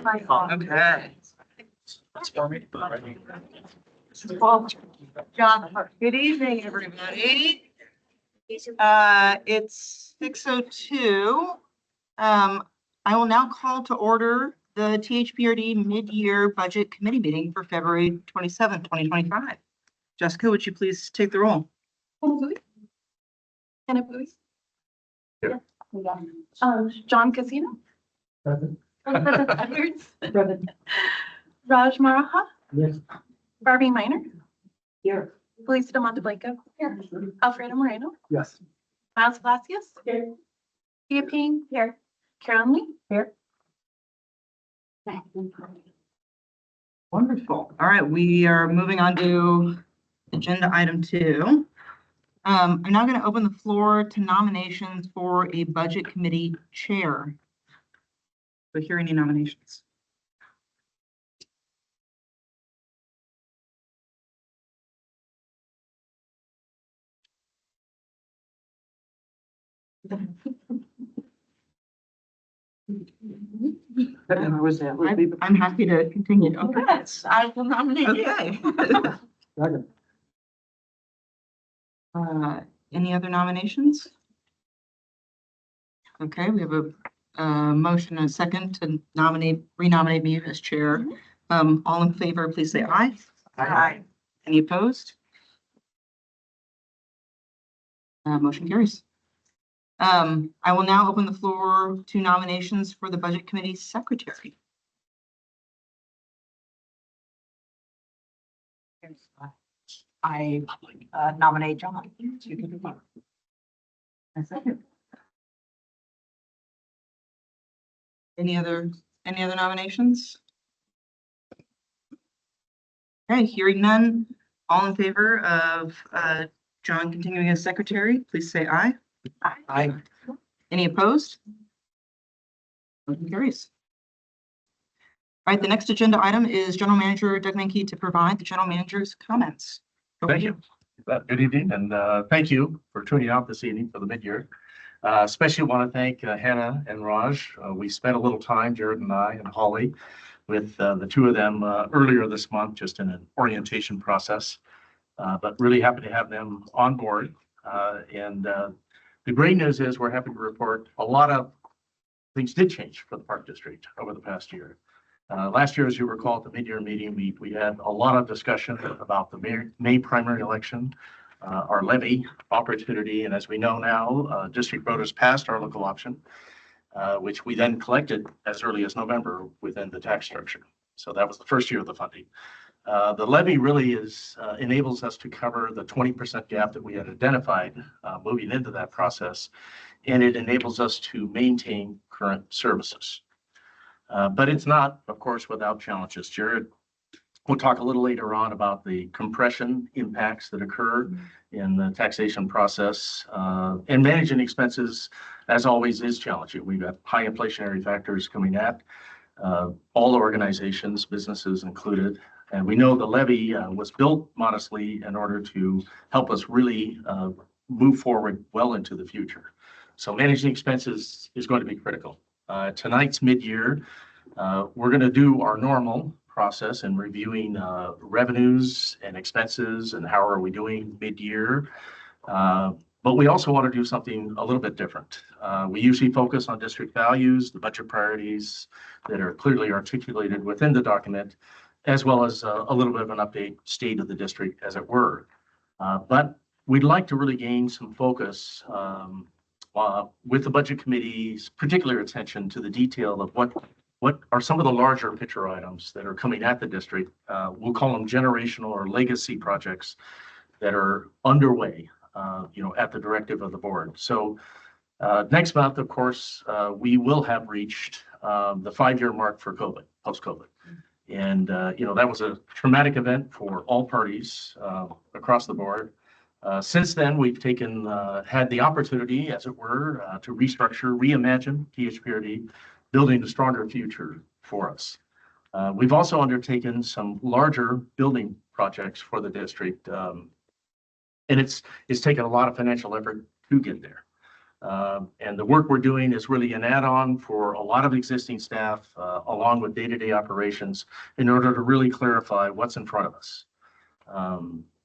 Okay. John, good evening, everybody. It's 6:02. I will now call to order the THPRD mid-year budget committee meeting for February 27th, 2025. Jessica, would you please take the roll? Hannah Bowie. Here. John Casino. Present. Edwards. Present. Raj Maraha. Yes. Barbie Minor. Here. Felicita Monteblanco. Here. Alfredo Moreno. Yes. Miles Palacios. Here. Tia Ping. Here. Carolyn Lee. Here. Wonderful. All right, we are moving on to agenda item 2. I'm now going to open the floor to nominations for a budget committee chair. So here, any nominations? I'm happy to continue. Okay. Yes, I will nominate you. Okay. Any other nominations? Okay, we have a motion and a second to renominate me as chair. All in favor, please say aye. Aye. Any opposed? Motion carries. I will now open the floor to nominations for the budget committee secretary. I nominate John. A second. Any other nominations? Okay, hearing none. All in favor of John continuing as secretary, please say aye. Aye. Any opposed? Motion carries. All right, the next agenda item is General Manager Doug Menke to provide the General Manager's comments. Over Thank to you. Good evening, and thank you for tuning out this evening for the mid-year. Especially want to thank Hannah and Raj. We spent a little time, Jared and I and Holly, with the two of them earlier this month, just in an orientation process. But really happy to have them on board. The great news is we're happy to report a lot of things did change for the Park District over the past year. Last year, as you recall, at the mid-year meeting, we had a lot of discussion about the May primary election, our levy opportunity, and as we know now, district voters passed our local option, which we then collected as early as November within the tax structure. So that was the first year of the funding. The levy really enables us to cover the 20% gap that we had identified moving into that process, and it enables us to maintain current services. But it's not, of course, without challenges. Jared will talk a little later on about the compression impacts that occur in the taxation process. And managing expenses, as always, is challenging. We've got high inflationary factors coming at all organizations, businesses included. And we know the levy was built modestly in order to help us really move forward well into the future. So managing expenses is going to be critical. Tonight's mid-year, we're going to do our normal process in reviewing revenues and expenses and how are we doing mid-year. But we also want to do something a little bit different. We usually focus on district values, the budget priorities that are clearly articulated within the document, as well as a little bit of an update state of the district, as it were. But we'd like to really gain some focus with the budget committee's particular attention to the detail of what are some of the larger picture items that are coming at the district. We'll call them generational or legacy projects that are underway, at the directive of the board. So next month, of course, we will have reached the 5-year mark for COVID, post-COVID. And, that was a traumatic event for all parties across the board. Since then, we've had the opportunity, as it were, to restructure, reimagine THPRD, building a stronger future for us. We've also undertaken some larger building projects for the district, and it's taken a lot of financial effort to get there. And the work we're doing is really an add-on for a lot of existing staff, along with day-to-day operations, in order to really clarify what's in front of us.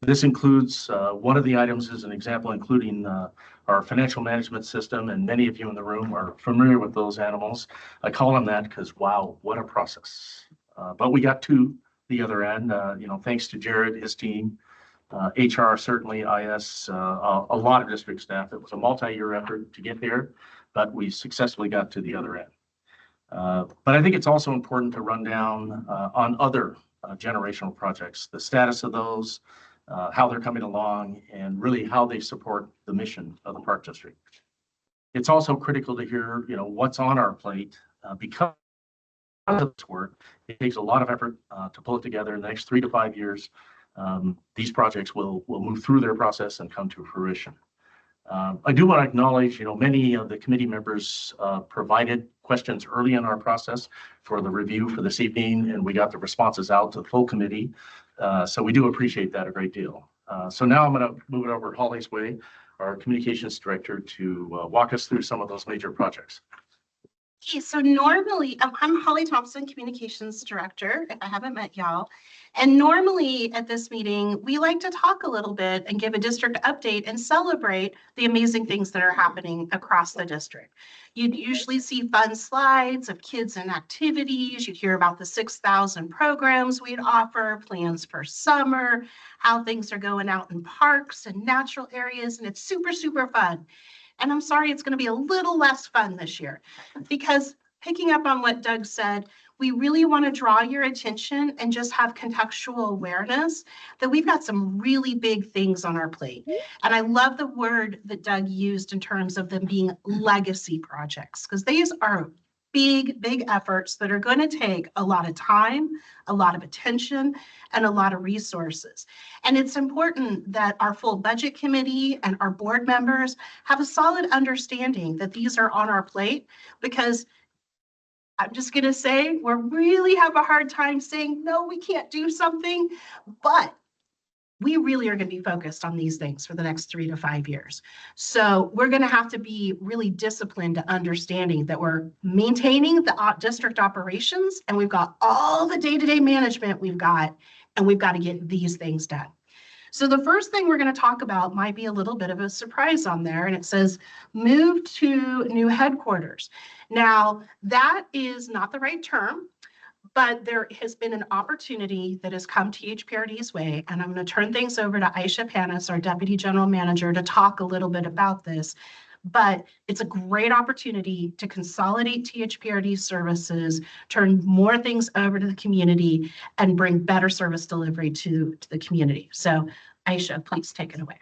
This includes, one of the items is an example, including our financial management system, and many of you in the room are familiar with those animals. I call them that because, wow, what a process. But we got to the other end, thanks to Jared, his team, HR, certainly IS, a lot of district staff. It was a multi-year effort to get there, but we successfully got to the other end. But I think it's also important to run down on other generational projects, the status of those, how they're coming along, and really how they support the mission of the Park District. It's also critical to hear, what's on our plate, because of this work. It takes a lot of effort to pull it together. In the next 3 to 5 years, these projects will move through their process and come to fruition. I do want to acknowledge, many of the committee members provided questions early in our process for the review for this evening, and we got the responses out to the full committee. So we do appreciate that a great deal. So now I'm going to move it over to Holly's way, our communications director, to walk us through some of those major projects. Okay, so normally, I'm Holly Thompson, Communications Director, if I haven't met y'all. And normally at this meeting, we like to talk a little bit and give a district update and celebrate the amazing things that are happening across the district. You'd usually see fun slides of kids and activities. You'd hear about the 6,000 programs we'd offer, plans for summer, how things are going out in parks and natural areas, and it's super, super fun. And I'm sorry, it's going to be a little less fun this year because picking up on what Doug said, we really want to draw your attention and just have contextual awareness that we've got some really big things on our plate. And I love the word that Doug used in terms of them being legacy projects, because these are big, big efforts that are going to take a lot of time, a lot of attention, and a lot of resources. And it's important that our full budget committee and our board members have a solid understanding that these are on our plate, because I'm just going to say we really have a hard time saying, no, we can't do something, but we really are going to be focused on these things for the next 3 to 5 years. So we're going to have to be really disciplined to understanding that we're maintaining the district operations, and we've got all the day-to-day management we've got, and we've got to get these things done. So the first thing we're going to talk about might be a little bit of a surprise on there, and it says move to new headquarters. Now, that is not the right term, but there has been an opportunity that has come THPRD's way, and I'm going to turn things over to Aisha Panis, our Deputy General Manager, to talk a little bit about this. But it's a great opportunity to consolidate THPRD services, turn more things over to the community, and bring better service delivery to the community. So Aisha, please take it away.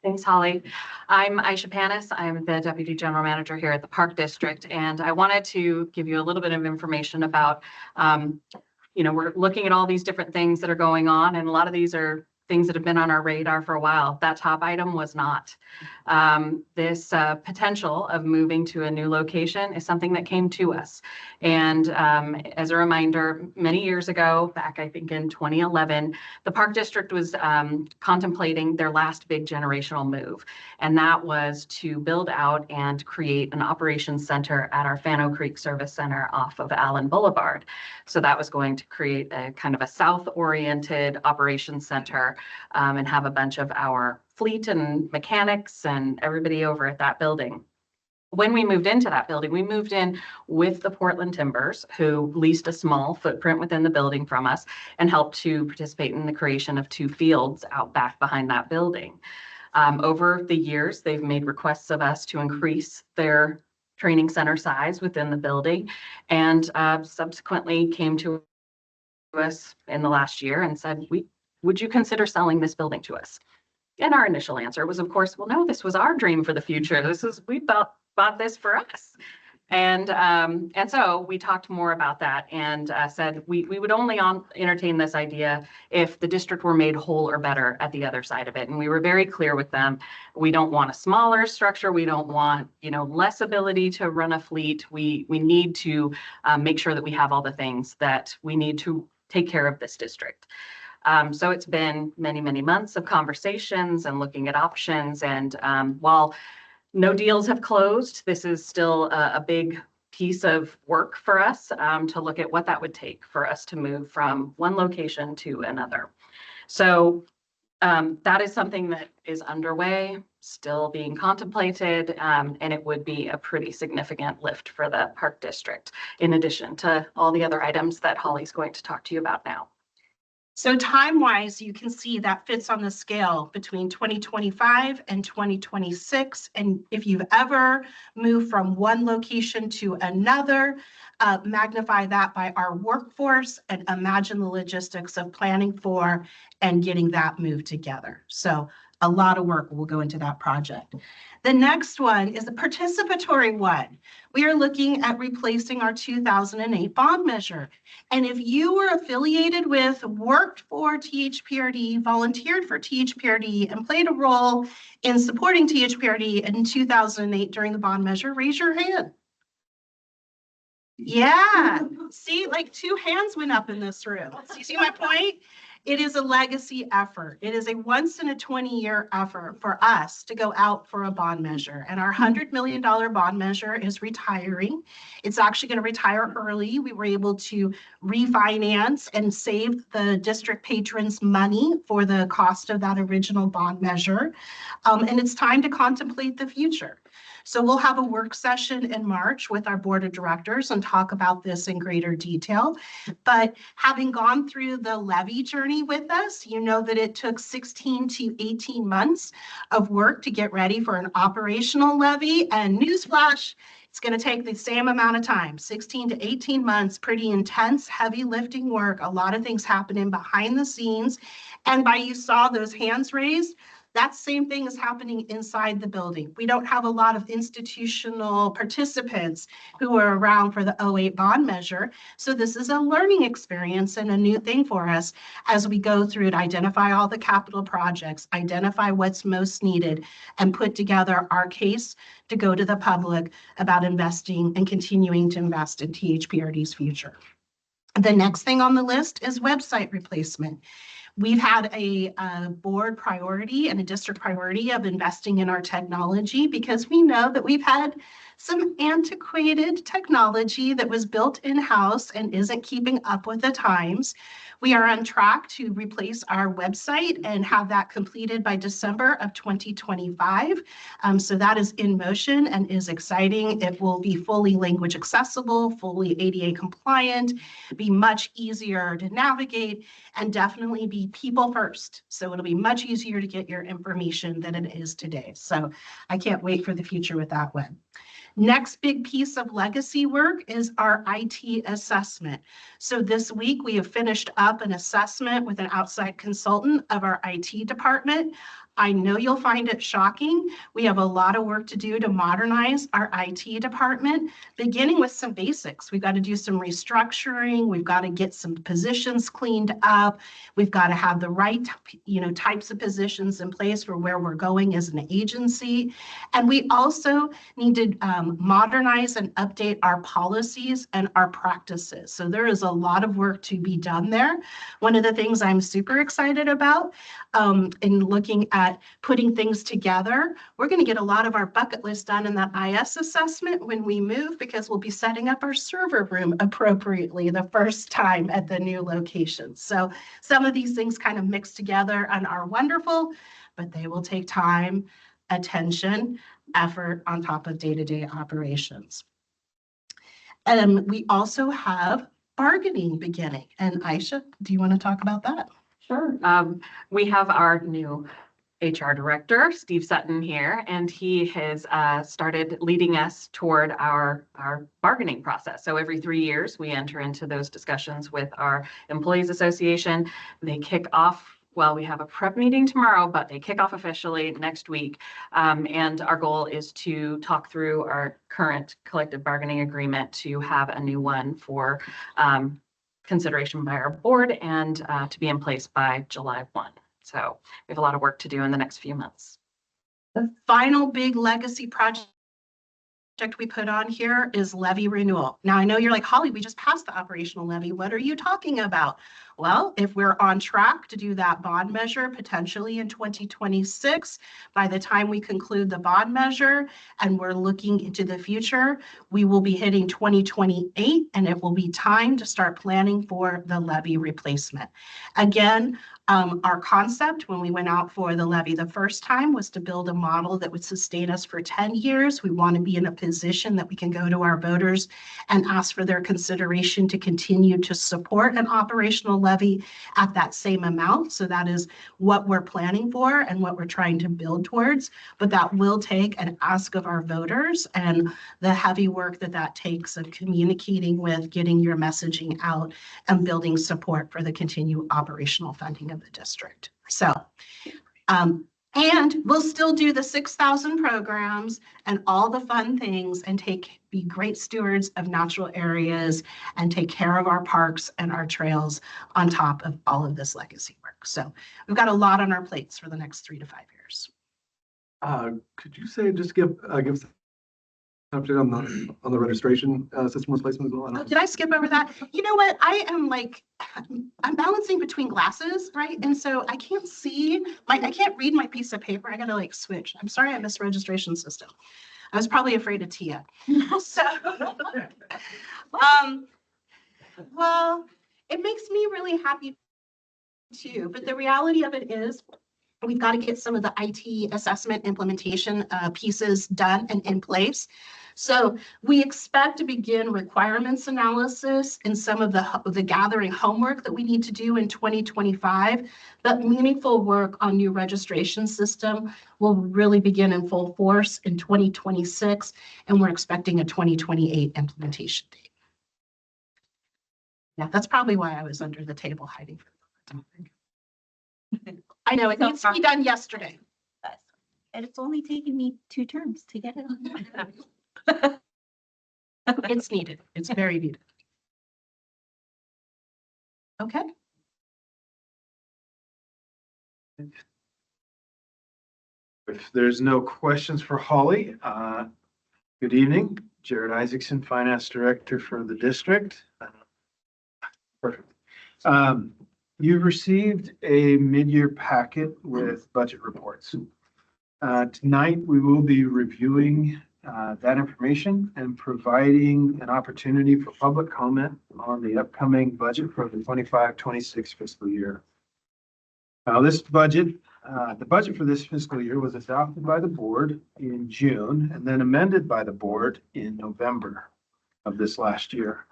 Thanks, Holly. I'm Aisha Panis. I'm the Deputy General Manager here at the Park District, and I wanted to give you a little bit of information about, we're looking at all these different things that are going on, and a lot of these are things that have been on our radar for a while. That top item was not. This potential of moving to a new location is something that came to us. And as a reminder, many years ago, back I think in 2011, the Park District was contemplating their last big generational move. And that was to build out and create an operations center at our Fano Creek Service Center off of Allen Boulevard. So that was going to create a kind of a south-oriented operations center and have a bunch of our fleet and mechanics and everybody over at that building. When we moved into that building, we moved in with the Portland Timbers, who leased a small footprint within the building from us and helped to participate in the creation of 2 fields out back behind that building. Over the years, they've made requests of us to increase their training center size within the building, and subsequently came to us in the last year and said, would you consider selling this building to us? And our initial answer was, of course, well, no, this was our dream for the future. We bought this for us. And so we talked more about that and said we would only entertain this idea if the district were made whole or better at the other side of it. And we were very clear with them. We don't want a smaller structure. We don't want, less ability to run a fleet. We need to make sure that we have all the things that we need to take care of this district. So it's been many, many months of conversations and looking at options. And while No deals have closed. This is still a big piece of work for us to look at what that would take for us to move from one location to another. So that is something that is underway, still being contemplated, and it would be a pretty significant lift for the Park District, in addition to all the other items that Holly's going to talk to you about now. So time-wise, you can see that fits on the scale between 2025 and 2026. And if you've ever moved from one location to another, magnify that by our workforce and imagine the logistics of planning for and getting that moved together. So a lot of work will go into that project. The next one is a participatory one. We are looking at replacing our 2008 bond measure. And if you were affiliated with, worked for THPRD, volunteered for THPRD, and played a role in supporting THPRD in 2008 during the bond measure, raise your hand. Yeah, see, like 2 hands went up in this room. So you see my point? It is a legacy effort. It is a once in a 20-year effort for us to go out for a bond measure. And our $100 million bond measure is retiring. It's actually going to retire early. We were able to refinance and save the district patrons money for the cost of that original bond measure. And it's time to contemplate the future. So we'll have a work session in March with our board of directors and talk about this in greater detail. But having gone through the levy journey with us, you know that it took 16 to 18 months of work to get ready for an operational levy. And newsflash, it's going to take the same amount of time, 16 to 18 months, pretty intense, heavy lifting work, a lot of things happening behind the scenes. And by you saw those hands raised, that same thing is happening inside the building. We don't have a lot of institutional participants who are around for the 08 bond measure. So this is a learning experience and a new thing for us as we go through it, identify all the capital projects, identify what's most needed, and put together our case to go to the public about investing and continuing to invest in THPRD's future. The next thing on the list is website replacement. We've had a board priority and a district priority of investing in our technology because we know that we've had some antiquated technology that was built in-house and isn't keeping up with the times. We are on track to replace our website and have that completed by December of 2025. So that is in motion and is exciting. It will be fully language accessible, fully ADA compliant, be much easier to navigate, and definitely be people first. So it'll be much easier to get your information than it is today. So I can't wait for the future with that one. Next big piece of legacy work is our IT assessment. So this week we have finished up an assessment with an outside consultant of our IT department. I know you'll find it shocking. We have a lot of work to do to modernize our IT department, beginning with some basics. We've got to do some restructuring. We've got to get some positions cleaned up. We've got to have the right, types of positions in place for where we're going as an agency. And we also need to modernize and update our policies and our practices. So there is a lot of work to be done there. One of the things I'm super excited about in looking at putting things together, we're going to get a lot of our bucket list done in that IS assessment when we move, because we'll be setting up our server room appropriately the first time at the new location. So some of these things kind of mix together and are wonderful, but they will take time, attention, effort on top of day-to-day operations. And we also have bargaining beginning. And Aisha, do you want to talk about that? Sure. We have our new HR director, Steve Sutton here, and he has started leading us toward our bargaining process. So every 3 years, we enter into those discussions with our Employees Association. They kick off, well, we have a prep meeting tomorrow, but they kick off officially next week. And our goal is to talk through our current collective bargaining agreement to have a new one for consideration by our board and to be in place by July 1. So we have a lot of work to do in the next few months. The final big legacy project we put on here is levy renewal. Now, I know you're like, Holly, we just passed the operational levy. What are you talking about? Well, if we're on track to do that bond measure potentially in 2026, by the time we conclude the bond measure and we're looking into the future, we will be hitting 2028 and it will be time to start planning for the levy replacement. Again, our concept when we went out for the levy the first time was to build a model that would sustain us for 10 years. We want to be in a position that we can go to our voters and ask for their consideration to continue to support an operational levy at that same amount. So that is what we're planning for and what we're trying to build towards. But that will take an ask of our voters and the heavy work that that takes of communicating with, getting your messaging out, and building support for the continued operational funding of the district. So, and we'll still do the 6,000 programs and all the fun things and be great stewards of natural areas and take care of our parks and our trails on top of all of this legacy work. So we've got a lot on our plates for the next 3 to 5 years. Could you say, just give some update on the registration system replacement as well? Oh, did I skip over that? You know what? I am like, I'm balancing between glasses, right? And so I can't see, I can't read my piece of paper. I gotta like switch. I'm sorry I missed registration system. I was probably afraid of Tia. So, well, it makes me really happy too. But the reality of it is we've got to get some of the IT assessment implementation pieces done and in place. So we expect to begin requirements analysis and some of the gathering homework that we need to do in 2025, but meaningful work on new registration system will really begin in full force in 2026, and we're expecting a 2028 implementation date. Yeah, that's probably why I was under the table hiding from the I know, it needs to be done yesterday. And it's only taken me 2 terms to get it on. It's needed. It's very needed. Okay. If there's no questions for Holly, good evening. Jared Isaacson, Finance Director for the district. Perfect. You've received a mid-year packet with budget reports. Tonight, we will be reviewing that information and providing an opportunity for public comment on the upcoming budget for the 25-26 fiscal year. Now, this budget, the budget for this fiscal year was adopted by the board in June and then amended by the board in November of this last year.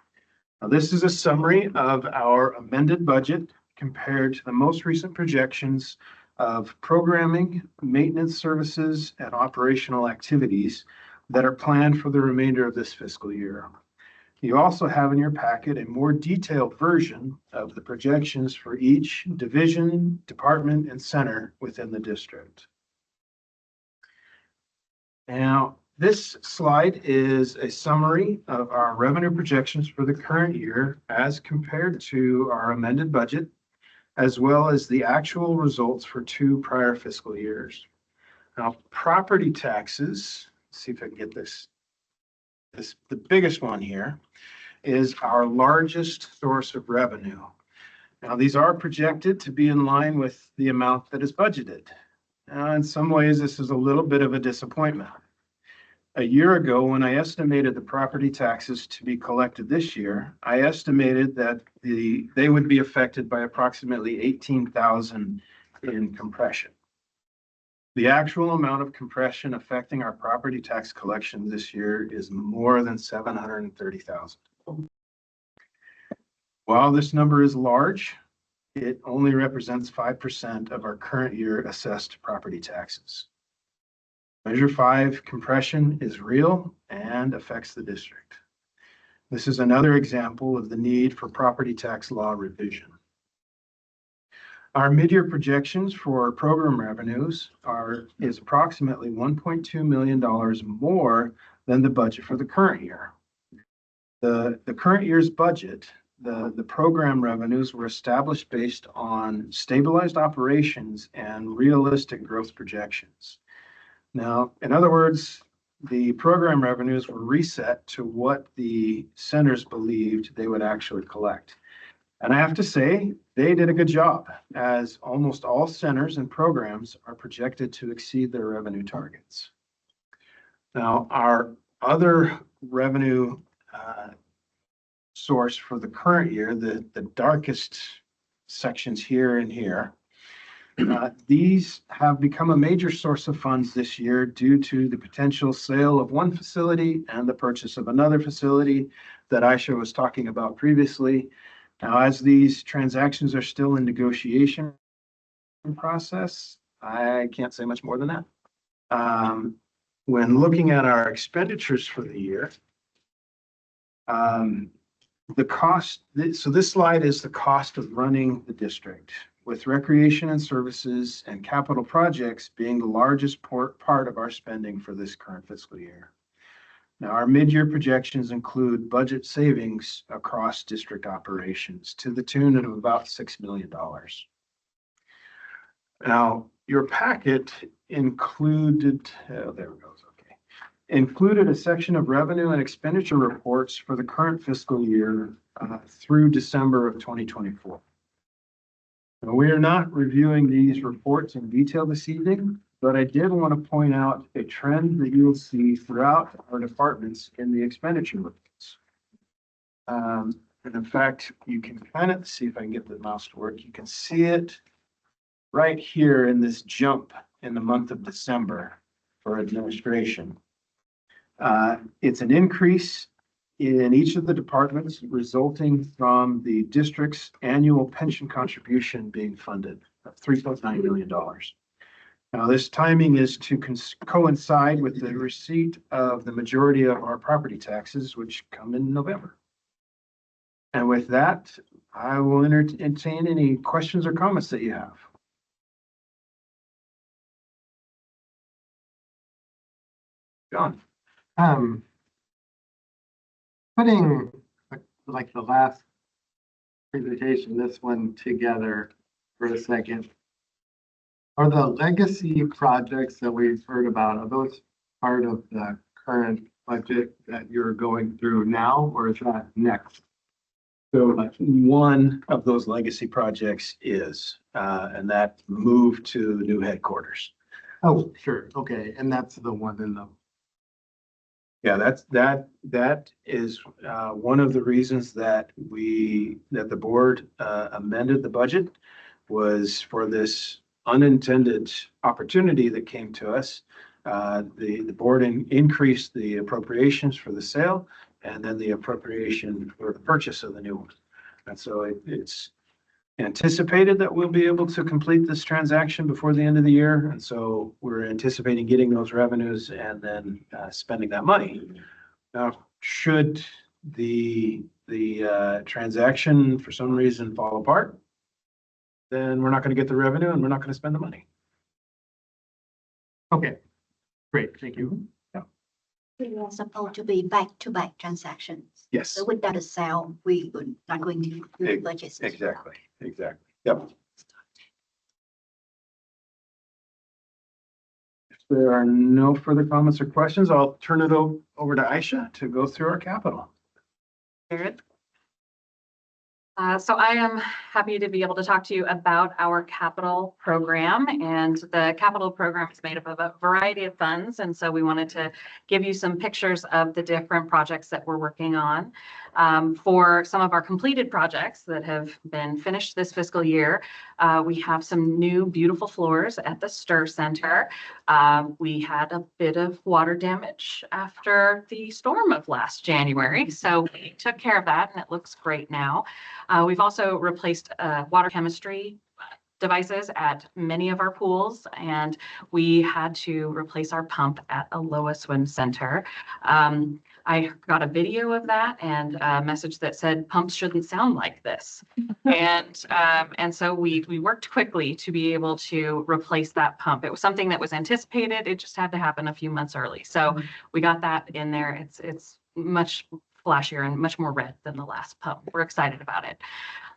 Now, this is a summary of our amended budget compared to the most recent projections of programming, maintenance services, and operational activities that are planned for the remainder of this fiscal year. You also have in your packet a more detailed version of the projections for each division, department, and center within the district. Now, this slide is a summary of our revenue projections for the current year as compared to our amended budget, as well as the actual results for 2 prior fiscal years. Now, property taxes, let's see if I can get this. The biggest one here is our largest source of revenue. Now, these are projected to be in line with the amount that is budgeted. Now, in some ways, this is a little bit of a disappointment. A year ago, when I estimated the property taxes to be collected this year, I estimated that they would be affected by approximately 18,000 in compression. The actual amount of compression affecting our property tax collection this year is more than 730,000. While this number is large, it only represents 5% of our current year assessed property taxes. Measure 5 compression is real and affects the district. This is another example of the need for property tax law revision. Our mid-year projections for program revenues is approximately $1.2 million more than the budget for the current year. The current year's budget, the program revenues were established based on stabilized operations and realistic growth projections. Now, in other words, the program revenues were reset to what the centers believed they would actually collect. And I have to say, they did a good job, as almost all centers and programs are projected to exceed their revenue targets. Now, our other revenue source for the current year, the darkest sections here and here, these have become a major source of funds this year due to the potential sale of one facility and the purchase of another facility that Aisha was talking about previously. Now, as these transactions are still in negotiation process, I can't say much more than that. When looking at our expenditures for the year, the cost, so this slide is the cost of running the district, with recreation and services and capital projects being the largest part of our spending for this current fiscal year. Now, our mid-year projections include budget savings across district operations to the tune of about $6 million. Now, your packet included, oh, there it goes, okay. Included a section of revenue and expenditure reports for the current fiscal year through December of 2024. Now, we are not reviewing these reports in detail this evening, but I did want to point out a trend that you will see throughout our departments in the expenditure reports. And in fact, you can kind of see, if I can get the mouse to work, you can see it right here in this jump in the month of December for administration. It's an increase in each of the departments resulting from the district's annual pension contribution being funded of $3.9 million. Now, this timing is to coincide with the receipt of the majority of our property taxes, which come in November. And with that, I will entertain any questions or comments that you have. John. Putting like the last presentation, this one together for a second. Are the legacy projects that we've heard about, are those part of the current budget that you're going through now, or is that next? So one of those legacy projects is, and that moved to new headquarters. Oh, sure. Okay. And that's the one in the. Yeah, that is one of the reasons that the board amended the budget, was for this unintended opportunity that came to us. The board increased the appropriations for the sale and then the appropriation for the purchase of the new one. And so it's anticipated that we'll be able to complete this transaction before the end of the year. And so we're anticipating getting those revenues and then spending that money. Now, should the transaction for some reason fall apart, then we're not going to get the revenue and we're not going to spend the money. Okay, great. Thank you. They are supposed to be back-to-back transactions. Yes, So without a sale, we are not going to do the budgets. as well. exactly. Yep. If there are no further comments or questions, I'll turn it over to Aisha to go through our capital. Jared. So I am happy to be able to talk to you about our capital program, and the capital program is made up of a variety of funds. And so we wanted to give you some pictures of the different projects that we're working on. For some of our completed projects that have been finished this fiscal year, we have some new beautiful floors at the Stir Center. We had a bit of water damage after the storm of last January, so we took care of that and it looks great now. We've also replaced water chemistry devices at many of our pools, and we had to replace our pump at Aloha Swim Center. I got a video of that and a message that said pumps shouldn't sound like this. And so we worked quickly to be able to replace that pump. It was something that was anticipated. It just had to happen a few months early. So we got that in there. It's much flashier and much more red than the last pump. We're excited about it.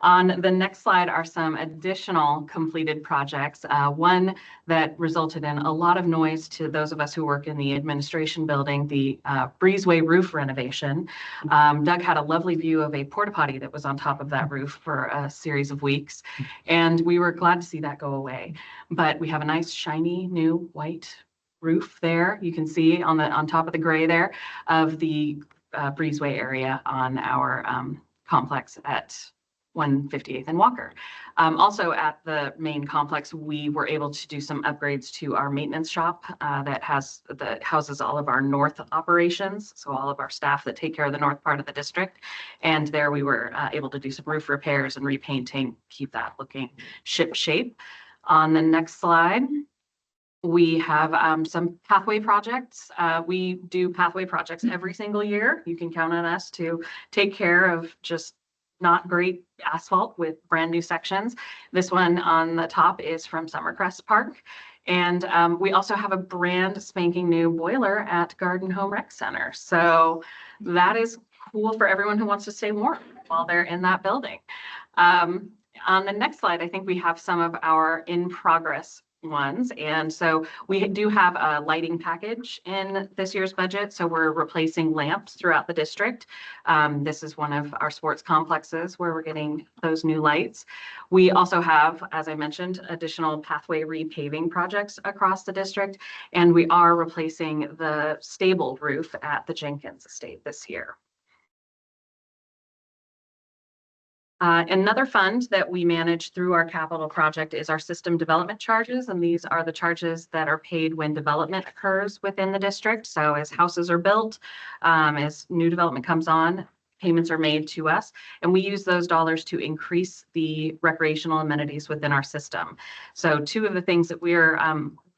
On the next slide are some additional completed projects. One that resulted in a lot of noise to those of us who work in the administration building, the breezeway roof renovation. Doug had a lovely view of a porta potty that was on top of that roof for a series of weeks, and we were glad to see that go away. But we have a nice shiny new white roof there. You can see on top of the gray there of the breezeway area on our complex at 158th and Walker. Also at the main complex, we were able to do some upgrades to our maintenance shop that houses all of our north operations. So all of our staff that take care of the north part of the district. And there we were able to do some roof repairs and repainting, keep that looking ship shape. On the next slide, we have some pathway projects. We do pathway projects every single year. You can count on us to take care of just not great asphalt with brand new sections. This one on the top is from Summercrest Park. And we also have a brand spanking new boiler at Garden Home Rec Center. So that is cool for everyone who wants to stay warm while they're in that building. On the next slide, I think we have some of our in progress ones. And so we do have a lighting package in this year's budget. So we're replacing lamps throughout the district. This is one of our sports complexes where we're getting those new lights. We also have, as I mentioned, additional pathway repaving projects across the district. And we are replacing the stable roof at the Jenkins Estate this year. Another fund that we manage through our capital project is our system development charges. And these are the charges that are paid when development occurs within the district. So as houses are built, as new development comes on, payments are made to us. And we use those dollars to increase the recreational amenities within our system. So two of the things that we're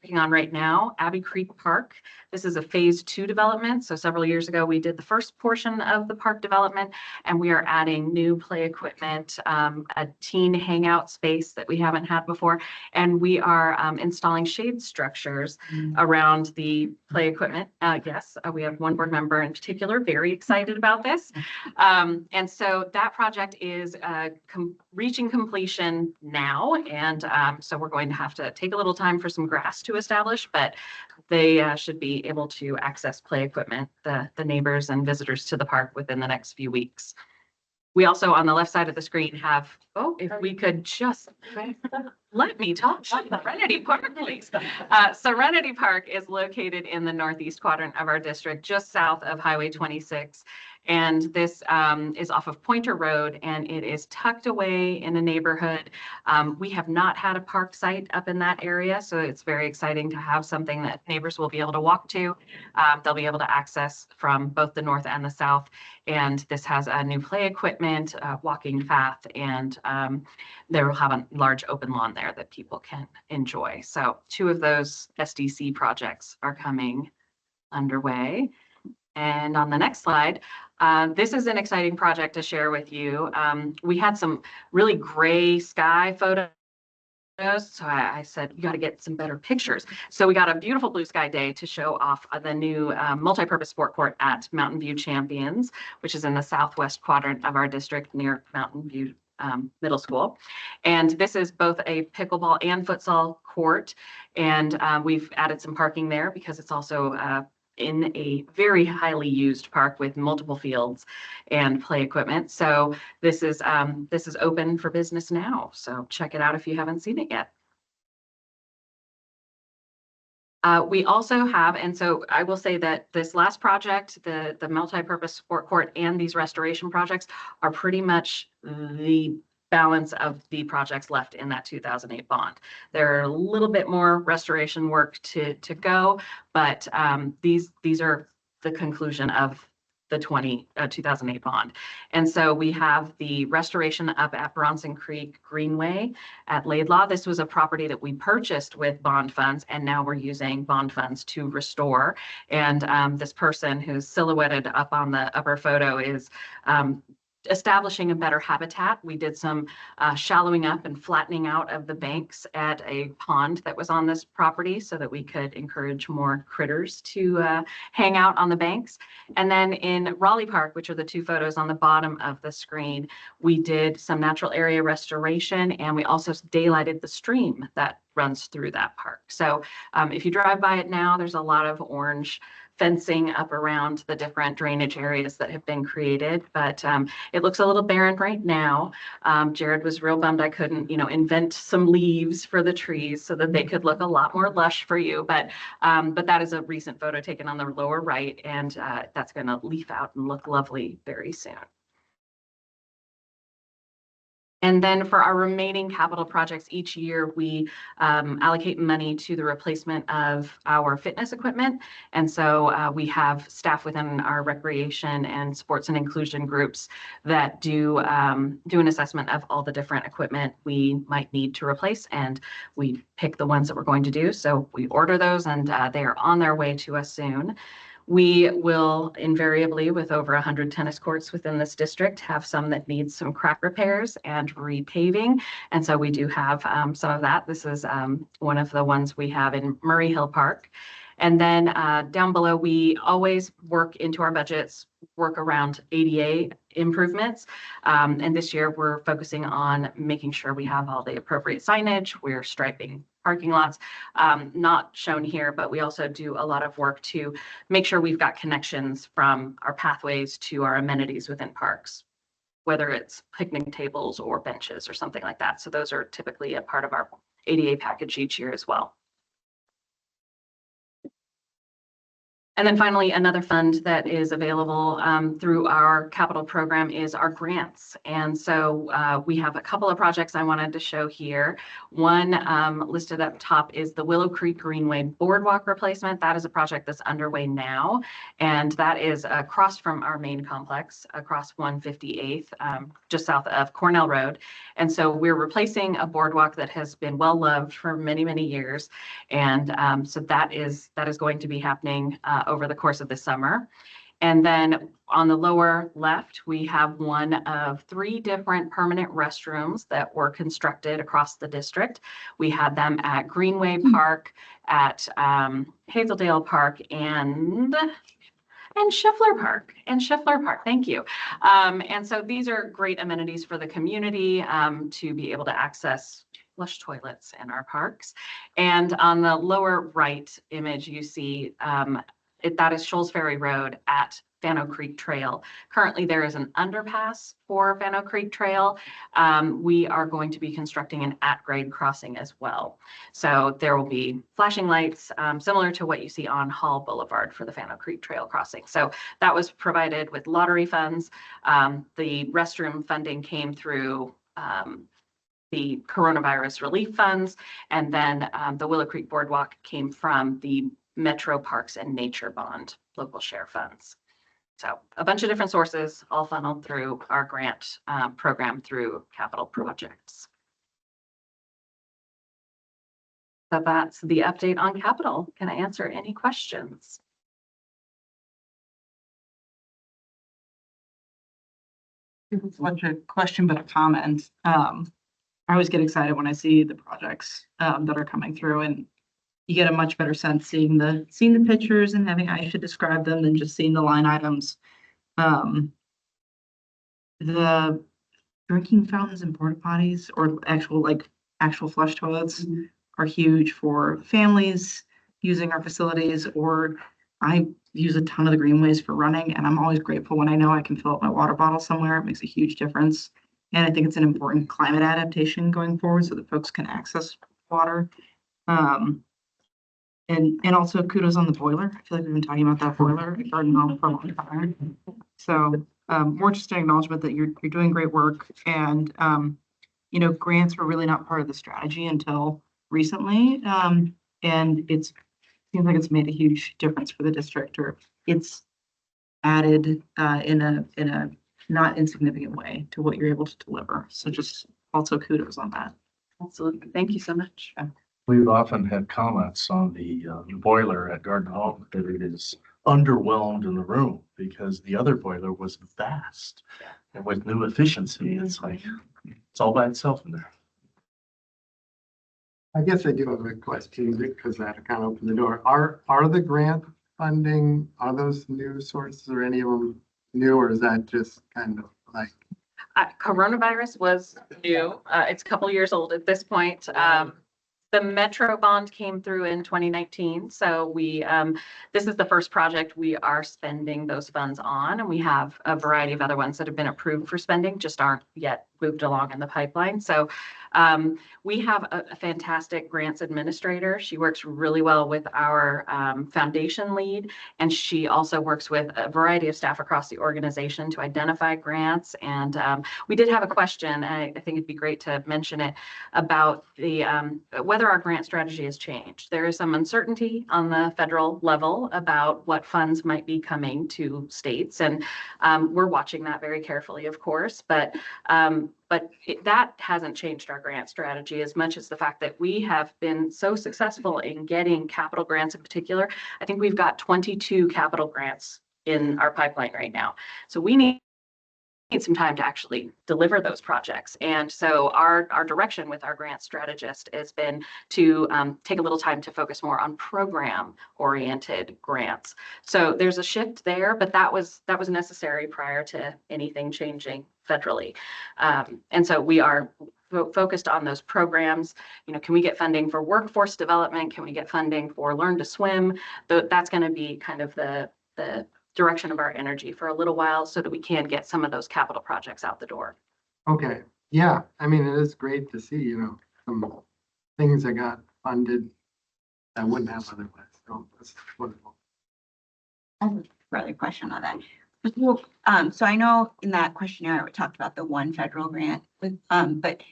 working on right now, Abbey Creek Park. This is a phase 2 development. So several years ago, we did the first portion of the park development, and we are adding new play equipment, a teen hangout space that we haven't had before. And we are installing shade structures around the play equipment. Yes, we have one board member in particular very excited about this. And so that project is reaching completion now. And so we're going to have to take a little time for some grass to establish, but they should be able to access play equipment, the neighbors and visitors to the park within the next few weeks. We also, on the left side of the screen, have, if we could just let me talk, Serenity Park, please. Serenity Park is located in the northeast quadrant of our district, just south of Highway 26. And this is off of Pointer Road, and it is tucked away in a neighborhood. We have not had a park site up in that area, so it's very exciting to have something that neighbors will be able to walk to. They'll be able to access from both the north and the south. And this has a new play equipment, walking path, and there will have a large open lawn there that people can enjoy. So 2 of those SDC projects are coming underway. And on the next slide, this is an exciting project to share with you. We had some really gray sky photos. So I said, you got to get some better pictures. So we got a beautiful blue sky day to show off the new multi-purpose sport court at Mountain View Champions, which is in the southwest quadrant of our district near Mountain View Middle School. And this is both a pickleball and futsal court. And we've added some parking there because it's also in a very highly used park with multiple fields and play equipment. So this is open for business now. So check it out if you haven't seen it yet. We also have, and so I will say that this last project, the multi-purpose sport court and these restoration projects are pretty much the balance of the projects left in that 2008 bond. There are a little bit more restoration work to go, but these are the conclusion of the 2008 bond. And so we have the restoration up at Bronson Creek Greenway at Laidlaw. This was a property that we purchased with bond funds, and now we're using bond funds to restore. And this person who's silhouetted up on the upper photo is establishing a better habitat. We did some shallowing up and flattening out of the banks at a pond that was on this property so that we could encourage more critters to hang out on the banks. And then in Raleigh Park, which are the two photos on the bottom of the screen, we did some natural area restoration, and we also daylighted the stream that runs through that park. So if you drive by it now, there's a lot of orange fencing up around the different drainage areas that have been created, but it looks a little barren right now. Jared was real bummed I couldn't, invent some leaves for the trees so that they could look a lot more lush for you. But that is a recent photo taken on the lower right, and that's going to leaf out and look lovely very soon. And then for our remaining capital projects each year, we allocate money to the replacement of our fitness equipment. And so we have staff within our recreation and sports and inclusion groups that do an assessment of all the different equipment we might need to replace. And we pick the ones that we're going to do. So we order those, and they are on their way to us soon. We will invariably, with over 100 tennis courts within this district, have some that need some crack repairs and repaving. And so we do have some of that. This is one of the ones we have in Murray Hill Park. And then down below, we always work into our budgets, work around ADA improvements. And this year we're focusing on making sure we have all the appropriate signage. We're striping parking lots, not shown here, but we also do a lot of work to make sure we've got connections from our pathways to our amenities within parks, whether it's picnic tables or benches or something like that. So those are typically a part of our ADA package each year as well. And then finally, another fund that is available through our capital program is our grants. And so we have a couple of projects I wanted to show here. One listed up top is the Willow Creek Greenway Boardwalk replacement. That is a project that's underway now. And that is across from our main complex, across 158th, just south of Cornell Road. And so we're replacing a boardwalk that has been well loved for many, many years. And so that is going to be happening over the course of the summer. And then on the lower left, we have one of 3 different permanent restrooms that were constructed across the district. We had them at Greenway Park, at Hazeldale Park, and Schiffler Park. Thank you. And so these are great amenities for the community to be able to access flush toilets in our parks. And on the lower right image, you see that is Shoals Ferry Road at Fano Creek Trail. Currently, there is an underpass for Fano Creek Trail. We are going to be constructing an at-grade crossing as well. So there will be flashing lights similar to what you see on Hall Boulevard for the Fano Creek Trail crossing. So that was provided with lottery funds. The restroom funding came through the coronavirus relief funds, and then the Willow Creek Boardwalk came from the Metro Parks and Nature Bond local share funds. So a bunch of different sources all funneled through our grant program through capital projects. So that's the update on capital. Can I answer any questions? It's much a question, but a comment. I always get excited when I see the projects that are coming through, and you get a much better sense seeing the pictures and having Aisha describe them than just seeing the line items. The drinking fountains and porta potties, or actual flush toilets, are huge for families using our facilities, or I use a ton of the greenways for running, and I'm always grateful when I know I can fill up my water bottle somewhere. It makes a huge difference. And I think it's an important climate adaptation going forward so that folks can access water. And also kudos on the boiler. I feel like we've been talking about that boiler at Garden Home for a long time. So more just an acknowledgement that you're doing great work. And grants were really not part of the strategy until recently. And it seems like it's made a huge difference for the district, or it's added in a not insignificant way to what you're able to deliver. So just also kudos on that. Absolutely. Thank you so much. We've often had comments on the boiler at Garden Home that it is underwhelmed in the room because the other boiler was vast. And with new efficiency, it's like, it's all by itself in there. I guess I do have a question because that kind of opened the door. Are the grant funding, are those new sources or any of them new, or is that just kind of like? Coronavirus was new. It's a couple years old at this point. The Metro bond came through in 2019. So this is the first project we are spending those funds on. And we have a variety of other ones that have been approved for spending, just aren't yet moved along in the pipeline. So we have a fantastic grants administrator. She works really well with our foundation lead, and she also works with a variety of staff across the organization to identify grants. And we did have a question, I think it'd be great to mention it, about the whether our grant strategy has changed. There is some uncertainty on the federal level about what funds might be coming to states, and we're watching that very carefully, of course, but that hasn't changed our grant strategy as much as the fact that we have been so successful in getting capital grants in particular. I think we've got 22 capital grants in our pipeline right now. So we need some time to actually deliver those projects. And so our direction with our grant strategist has been to take a little time to focus more on program-oriented grants. So there's a shift there, but that was necessary prior to anything changing federally. And so we are focused on those programs. Can we get funding for workforce development? Can we get funding for Learn to Swim? That's going to be kind of the direction of our energy for a little while so that we can get some of those capital projects out the door. Okay, yeah, I mean, it is great to see, some things that got funded that wouldn't have otherwise. So that's wonderful. I have a further question on that. Well, so I know in that questionnaire, we talked about the one federal grant with, but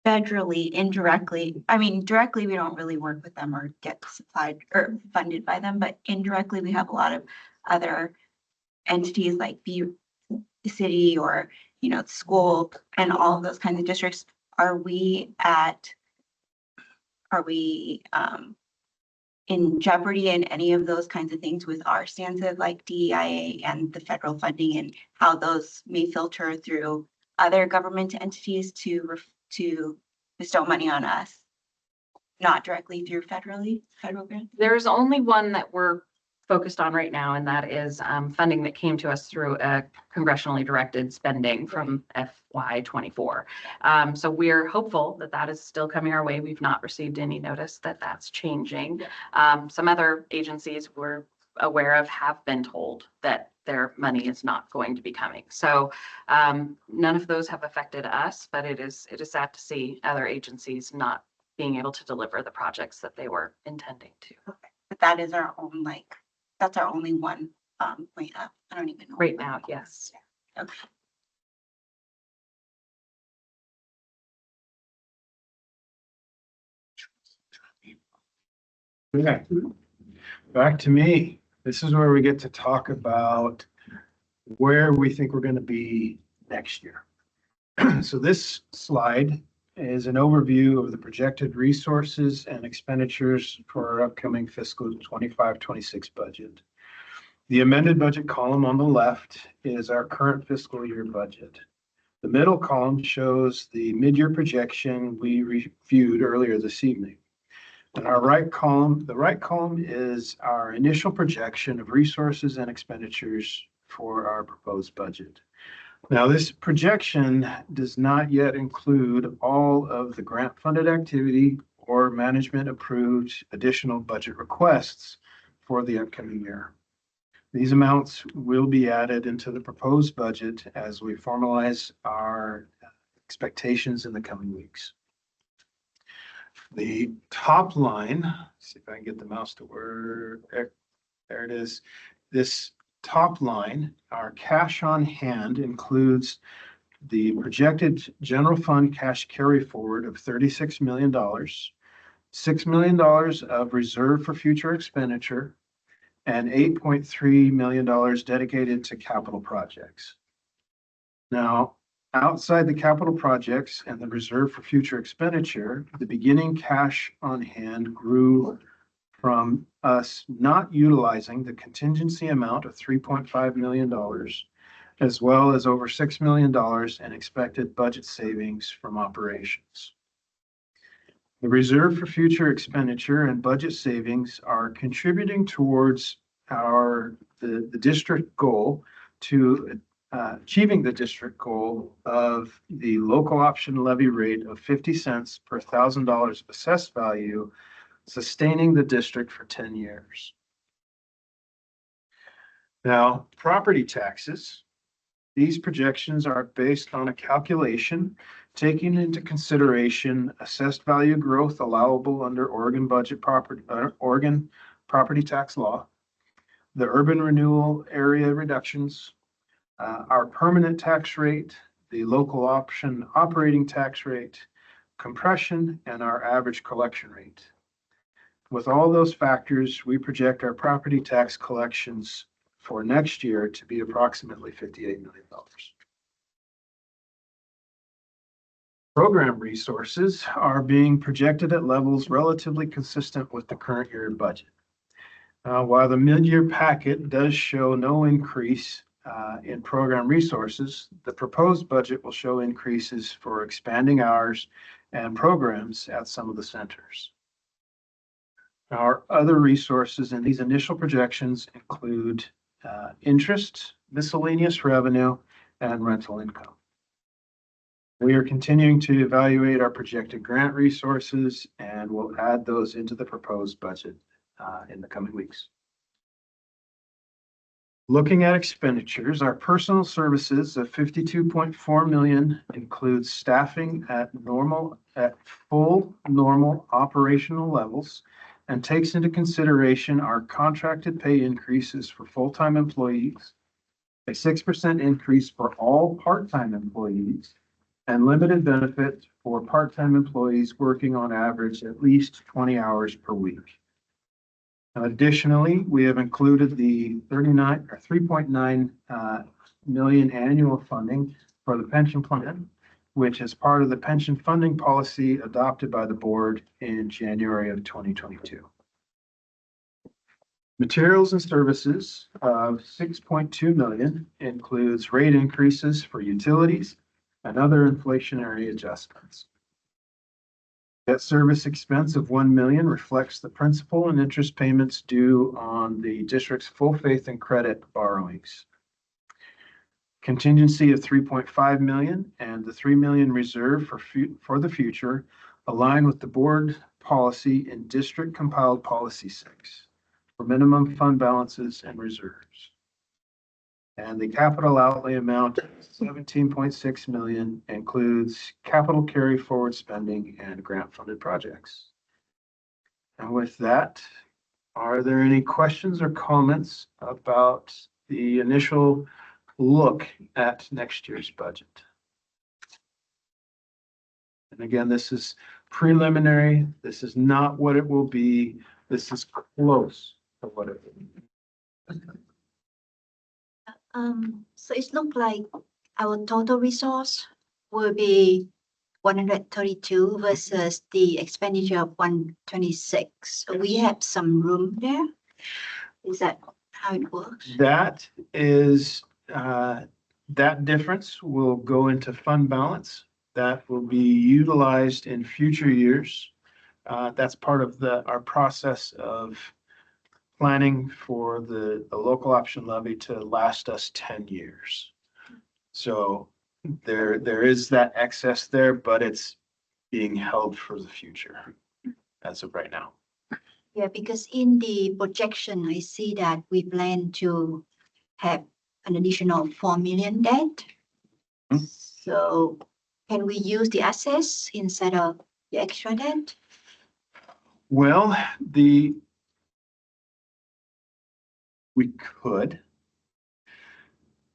federally, indirectly, I mean, directly, we don't really work with them or get supplied or funded by them, but indirectly, we have a lot of other entities like the city or, school and all of those kinds of districts. Are we in jeopardy in any of those kinds of things with our stance of like DEIA and the federal funding and how those may filter through other government entities to bestow money on us, not directly through federal grants? There's only one that we're focused on right now, and that is funding that came to us through a congressionally directed spending from FY24. So we're hopeful that that is still coming our way. We've not received any notice that that's changing. Some other agencies we're aware of have been told that their money is not going to be coming. So none of those have affected us, but it is sad to see other agencies not being able to deliver the projects that they were intending to. Okay. But that is our own, that's our only one point up. I don't even know. Right now, yes. Okay. Back to me. This is where we get to talk about where we think we're going to be next year. So this slide is an overview of the projected resources and expenditures for our upcoming fiscal 25-26 budget. The amended budget column on the left is our current fiscal year budget. The middle column shows the mid-year projection we reviewed earlier this evening. And the right column is our initial projection of resources and expenditures for our proposed budget. Now, this projection does not yet include all of the grant-funded activity or management-approved additional budget requests for the upcoming year. These amounts will be added into the proposed budget as we formalize our expectations in the coming weeks. The top line, see if I can get the mouse to work. There it is. This top line, our cash on hand, includes the projected general fund cash carry forward of $36 million, $6 million of reserve for future expenditure, and $8.3 million dedicated to capital projects. Now, outside the capital projects and the reserve for future expenditure, the beginning cash on hand grew from us not utilizing the contingency amount of $3.5 million, as well as over $6 million in expected budget savings from operations. The reserve for future expenditure and budget savings are contributing towards the district goal to achieving the district goal of the local option levy rate of 50 cents per $1,000 of assessed value, sustaining the district for 10 years. Now, property taxes. These projections are based on a calculation taking into consideration assessed value growth allowable under Oregon property tax law, the urban renewal area reductions, our permanent tax rate, the local option operating tax rate, compression, and our average collection rate. With all those factors, we project our property tax collections for next year to be approximately $58 million. Program resources are being projected at levels relatively consistent with the current year budget. While the mid-year packet does show no increase in program resources, the proposed budget will show increases for expanding hours and programs at some of the centers. Our other resources in these initial projections include interest, miscellaneous revenue, and rental income. We are continuing to evaluate our projected grant resources, and we'll add those into the proposed budget in the coming weeks. Looking at expenditures, our personal services of $52.4 million includes staffing at full normal operational levels and takes into consideration our contracted pay increases for full-time employees, a 6% increase for all part-time employees, and limited benefit for part-time employees working on average at least 20 hours per week. Additionally, we have included the $3.9 million annual funding for the pension plan, which is part of the pension funding policy adopted by the board in January of 2022. Materials and services of $6.2 million includes rate increases for utilities and other inflationary adjustments. Debt service expense of $1 million reflects the principal and interest payments due on the district's full faith and credit borrowings. Contingency of $3.5 million and the $3 million reserve for the future align with the board policy in district compiled policy 6 for minimum fund balances and reserves. And the capital outlay amount of $17.6 million includes capital carry forward spending and grant funded projects. And with that, are there any questions or comments about the initial look at next year's budget? And again, this is preliminary. This is not what it will be. This is close to what it will be. So it looks like our total resource will be 132 versus the expenditure of 126. So we have some room there. Is that how it works? That is, that difference will go into fund balance. That will be utilized in future years. That's part of our process of planning for the local option levy to last us 10 years. So there is that excess there, but it's being held for the future as of right now. Yeah, because in the projection, I see that we plan to have an additional 4 million debt. So can we use the assets instead of the extra debt? Well, we could,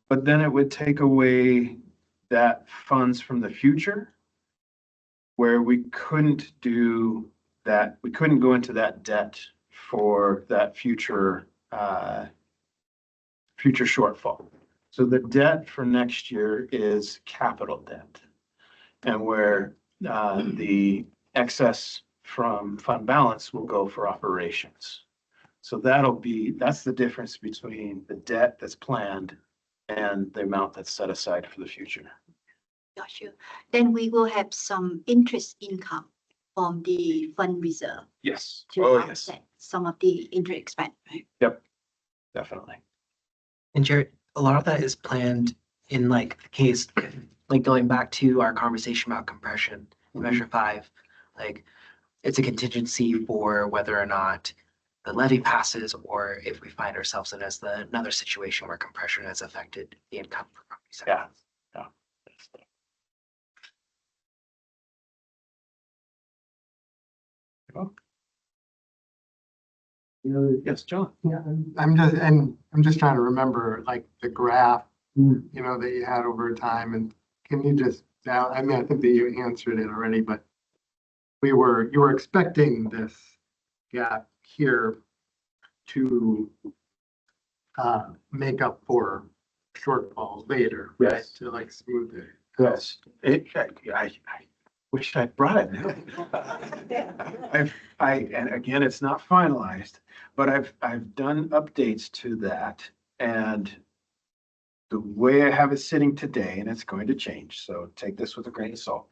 but then it would take away that funds from the future where we couldn't do that. We couldn't go into that debt for that future shortfall. So the debt for next year is capital debt, and where the excess from fund balance will go for operations. So that's the difference between the debt that's planned and the amount that's set aside for the future. Got you. Then we will have some interest income from the fund reserve Yes. to Oh, yes, offset some of the interest expense, right? definitely. And Jared, a lot of that is planned in like the case, like going back to our conversation about compression, in measure 5, like it's a contingency for whether or not the levy passes or if we find ourselves in another situation where compression has affected the income for property sector. Yeah. Yes, John. Yeah, I'm just trying to remember like the graph, that you had over time, and can you just, I mean, I think that you answered it already, but you were expecting this gap here to make up for shortfalls later, right? Yes. To like smooth it. Yes, I wish I brought it now. And again, it's not finalized, but I've done updates to that, and the way I have it sitting today, and it's going to change, so take this with a grain of salt.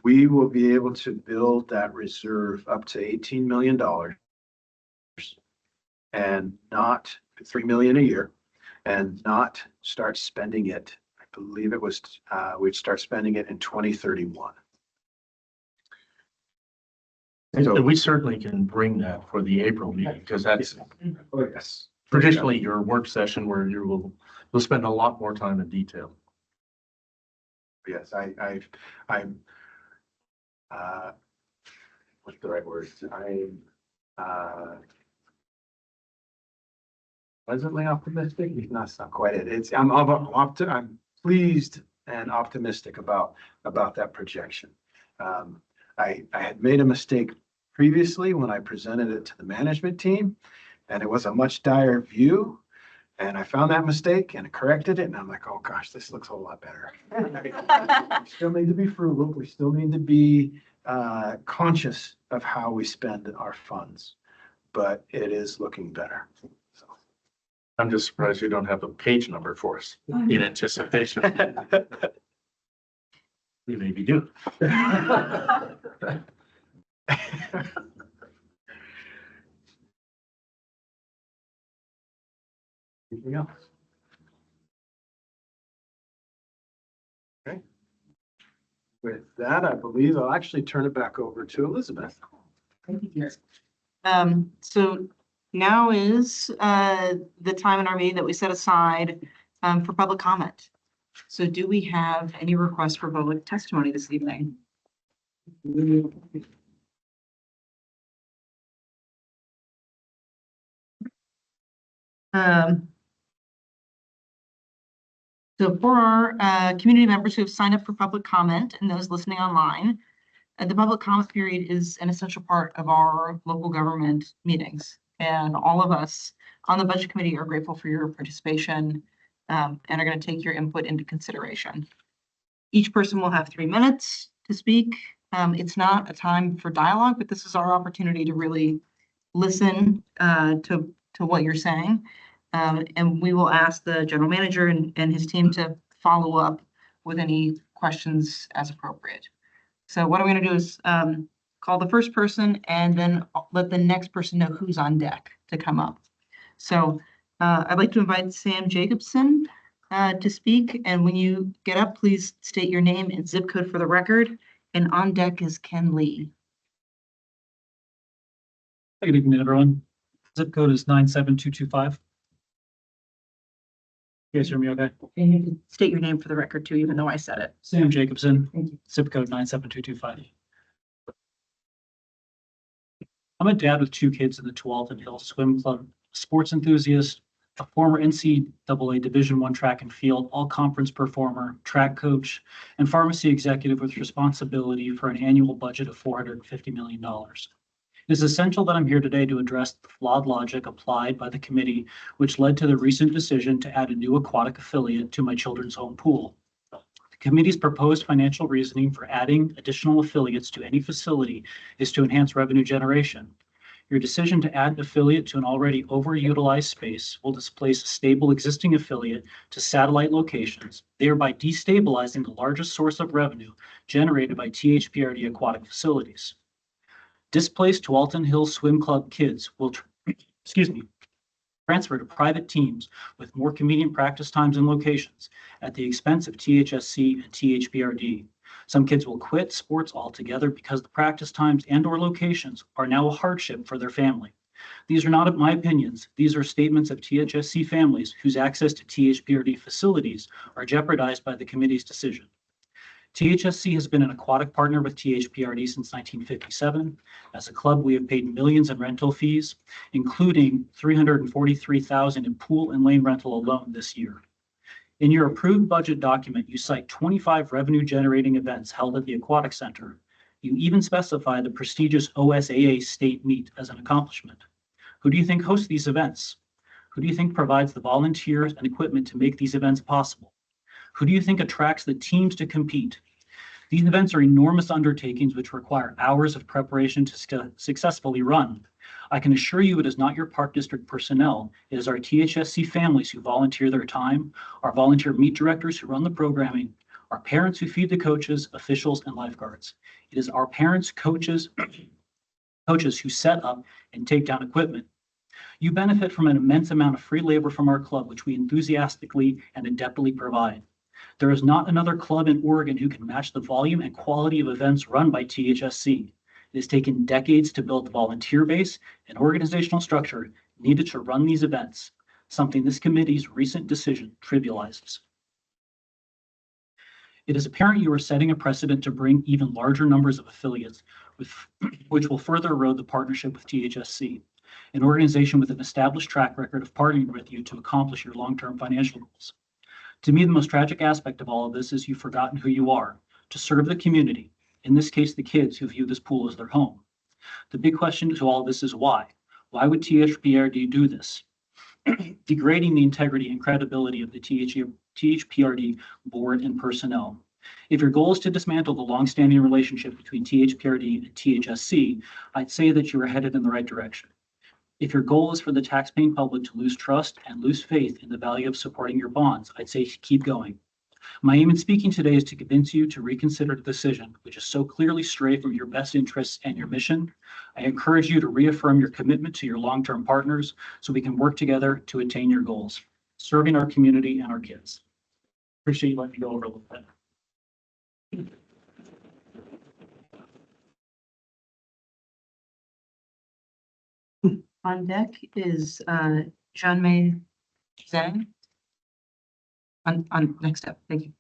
We will be able to build that reserve up to $18 million and not $3 million a year, and not start spending it. I believe it was, we'd start spending it in 2031. And we certainly can bring that for the April meeting, because that's Oh, yes. traditionally your work session where you'll spend a lot more time in detail. Yes, I'm, what's the right word? I'm, pleasantly optimistic. No, it's not quite it. I'm pleased and optimistic about that projection. I had made a mistake previously when I presented it to the management team, and it was a much dire view. And I found that mistake and corrected it, and I'm like, oh gosh, this looks a whole lot better. We still need to be frugal. We still need to be conscious of how we spend our funds, but it is looking better. So. I'm just surprised you don't have a page number for us in anticipation. You maybe do. Anything else? Okay. With that, I believe I'll actually turn it back over to Elizabeth. So now is the time in our meeting that we set aside for public comment. So do we have any requests for public testimony this evening? So for our community members who have signed up for public comment and those listening online, the public comment period is an essential part of our local government meetings. And all of us on the budget committee are grateful for your participation and are going to take your input into consideration. Each person will have 3 minutes to speak. It's not a time for dialogue, but this is our opportunity to really listen to what you're saying. And we will ask the general manager and his team to follow up with any questions as appropriate. So what I'm going to do is call the first person and then let the next person know who's on deck to come up. So I'd like to invite Sam Jacobson to speak. And when you get up, please state your name and zip code for the record. And on deck is Ken Lee. Good evening, everyone. Zip code is 97225. You guys hear me okay? And you can state your name for the record too, even though I said it. Sam Jacobson, Thank you. zip code 97225. I'm a dad with 2 kids in the 12th and Hill Swim Club, sports enthusiast, a former NCAA Division I track and field, all-conference performer, track coach, and pharmacy executive with responsibility for an annual budget of $450 million. It is essential that I'm here today to address the flawed logic applied by the committee, which led to the recent decision to add a new aquatic affiliate to my children's home pool. The committee's proposed financial reasoning for adding additional affiliates to any facility is to enhance revenue generation. Your decision to add an affiliate to an already overutilized space will displace a stable existing affiliate to satellite locations, thereby destabilizing the largest source of revenue generated by THPRD aquatic facilities. Displaced Tualatin Hills Swim Club kids will, transfer to private teams with more convenient practice times and locations at the expense of THSC and THPRD. Some kids will quit sports altogether because the practice times and/or locations are now a hardship for their family. These are not my opinions. These are statements of THSC families whose access to THPRD facilities are jeopardized by the committee's decision. THSC has been an aquatic partner with THPRD since 1957. As a club, we have paid millions in rental fees, including $343,000 in pool and lane rental alone this year. In your approved budget document, you cite 25 revenue-generating events held at the Aquatic Center. You even specify the prestigious OSAA state meet as an accomplishment. Who do you think hosts these events? Who do you think provides the volunteers and equipment to make these events possible? Who do you think attracts the teams to compete? These events are enormous undertakings which require hours of preparation to successfully run. I can assure you it is not your Park District personnel. It is our THSC families who volunteer their time, our volunteer meet directors who run the programming, our parents who feed the coaches, officials, and lifeguards. It is our parents, coaches who set up and take down equipment. You benefit from an immense amount of free labor from our club, which we enthusiastically and adeptly provide. There is not another club in Oregon who can match the volume and quality of events run by THSC. It has taken decades to build the volunteer base and organizational structure needed to run these events, something this committee's recent decision trivializes. It is apparent you are setting a precedent to bring even larger numbers of affiliates, which will further erode the partnership with THSC, an organization with an established track record of partnering with you to accomplish your long-term financial goals. To me, the most tragic aspect of all of this is you've forgotten who you are, to serve the community, in this case, the kids who view this pool as their home. The big question to all of this is why? Why would THPRD do this? Degrading the integrity and credibility of the THPRD board and personnel. If your goal is to dismantle the longstanding relationship between THPRD and THSC, I'd say that you are headed in the right direction. If your goal is for the taxpaying public to lose trust and lose faith in the value of supporting your bonds, I'd say keep going. My aim in speaking today is to convince you to reconsider the decision, which is so clearly stray from your best interests and your mission. I encourage you to reaffirm your commitment to your long-term partners so we can work together to attain your goals, serving our community and our kids. Appreciate you letting me go over a little bit. On deck is John May Zhang. On next up, thank you.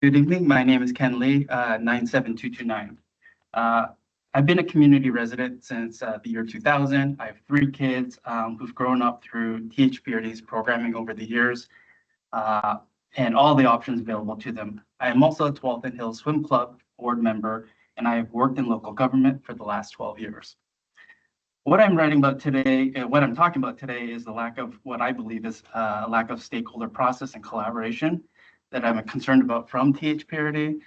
Good evening. My name is Ken Lee, 97229. I've been a community resident since the year 2000. I have 3 kids who've grown up through THPRD's programming over the years and all the options available to them. I am also a Tualatin Hills Swim Club board member, and I have worked in local government for the last 12 years. What I'm talking about today is the lack of what I believe is a lack of stakeholder process and collaboration that I'm concerned about from THPRD.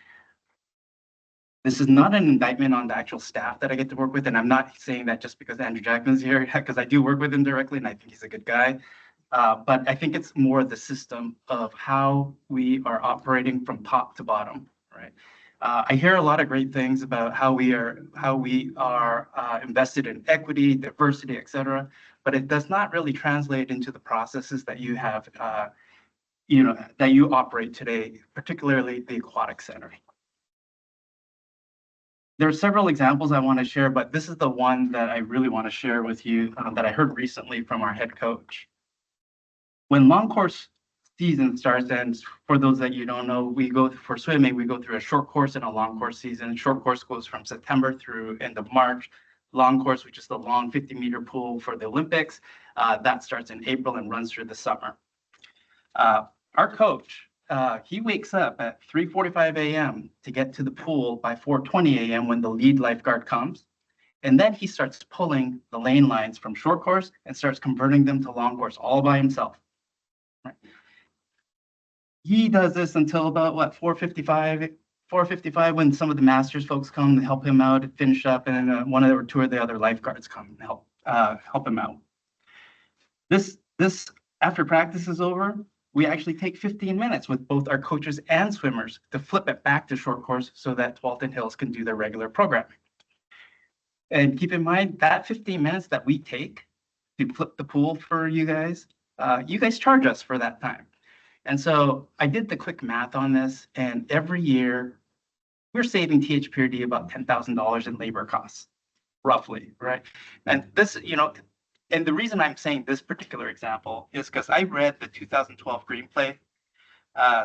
This is not an indictment on the actual staff that I get to work with, and I'm not saying that just because Andrew Jackman's here, because I do work with him directly, and I think he's a good guy. But I think it's more the system of how we are operating from top to bottom, right? I hear a lot of great things about how we are invested in equity, diversity, et cetera, but it does not really translate into the processes that you have, that you operate today, particularly the Aquatic Center. There are several examples I want to share, but this is the one that I really want to share with you that I heard recently from our head coach. When long course season starts, and for those that you don't know, for swimming, we go through a short course and a long course season. Short course goes from September through end of March. Long course, which is the long 50-meter pool for the Olympics, that starts in April and runs through the summer. Our coach, he wakes up at 3:45 a.m. to get to the pool by 4:20 a.m. when the lead lifeguard comes. And then he starts pulling the lane lines from short course and starts converting them to long course all by himself. Right? He does this until about 4:55, 4:55 when some of the masters folks come to help him out, finish up, and then one or two of the other lifeguards come and help him out. This after practice is over, we actually take 15 minutes with both our coaches and swimmers to flip it back to short course so that Tualatin Hills can do their regular programming. And keep in mind that 15 minutes that we take to flip the pool for you guys charge us for that time. And so I did the quick math on this, and every year we're saving THPRD about $10,000 in labor costs, roughly, right? And this, and the reason I'm saying this particular example is because I read the 2012 Greenplay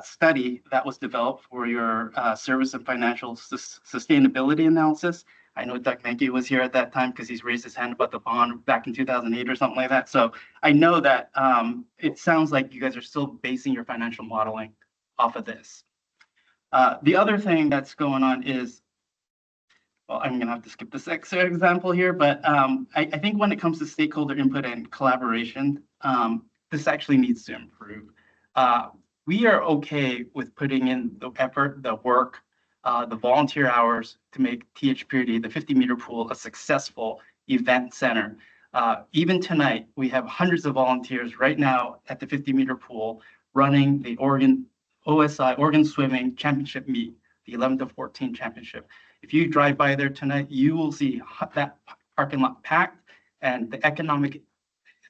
study that was developed for your service and financial sustainability analysis. I know Doug Menke was here at that time because he's raised his hand about the bond back in 2008 or something like that. So I know that it sounds like you guys are still basing your financial modeling off of this. The other thing that's going on is, well, I'm going to have to skip this example here, but I think when it comes to stakeholder input and collaboration, this actually needs to improve. We are okay with putting in the effort, the work, the volunteer hours to make THPRD, the 50-meter pool, a successful event center. Even tonight, we have hundreds of volunteers right now at the 50-meter pool running the OSI, Oregon Swimming Championship meet, the 11 to 14 championship. If you drive by there tonight, you will see that parking lot packed, and the economic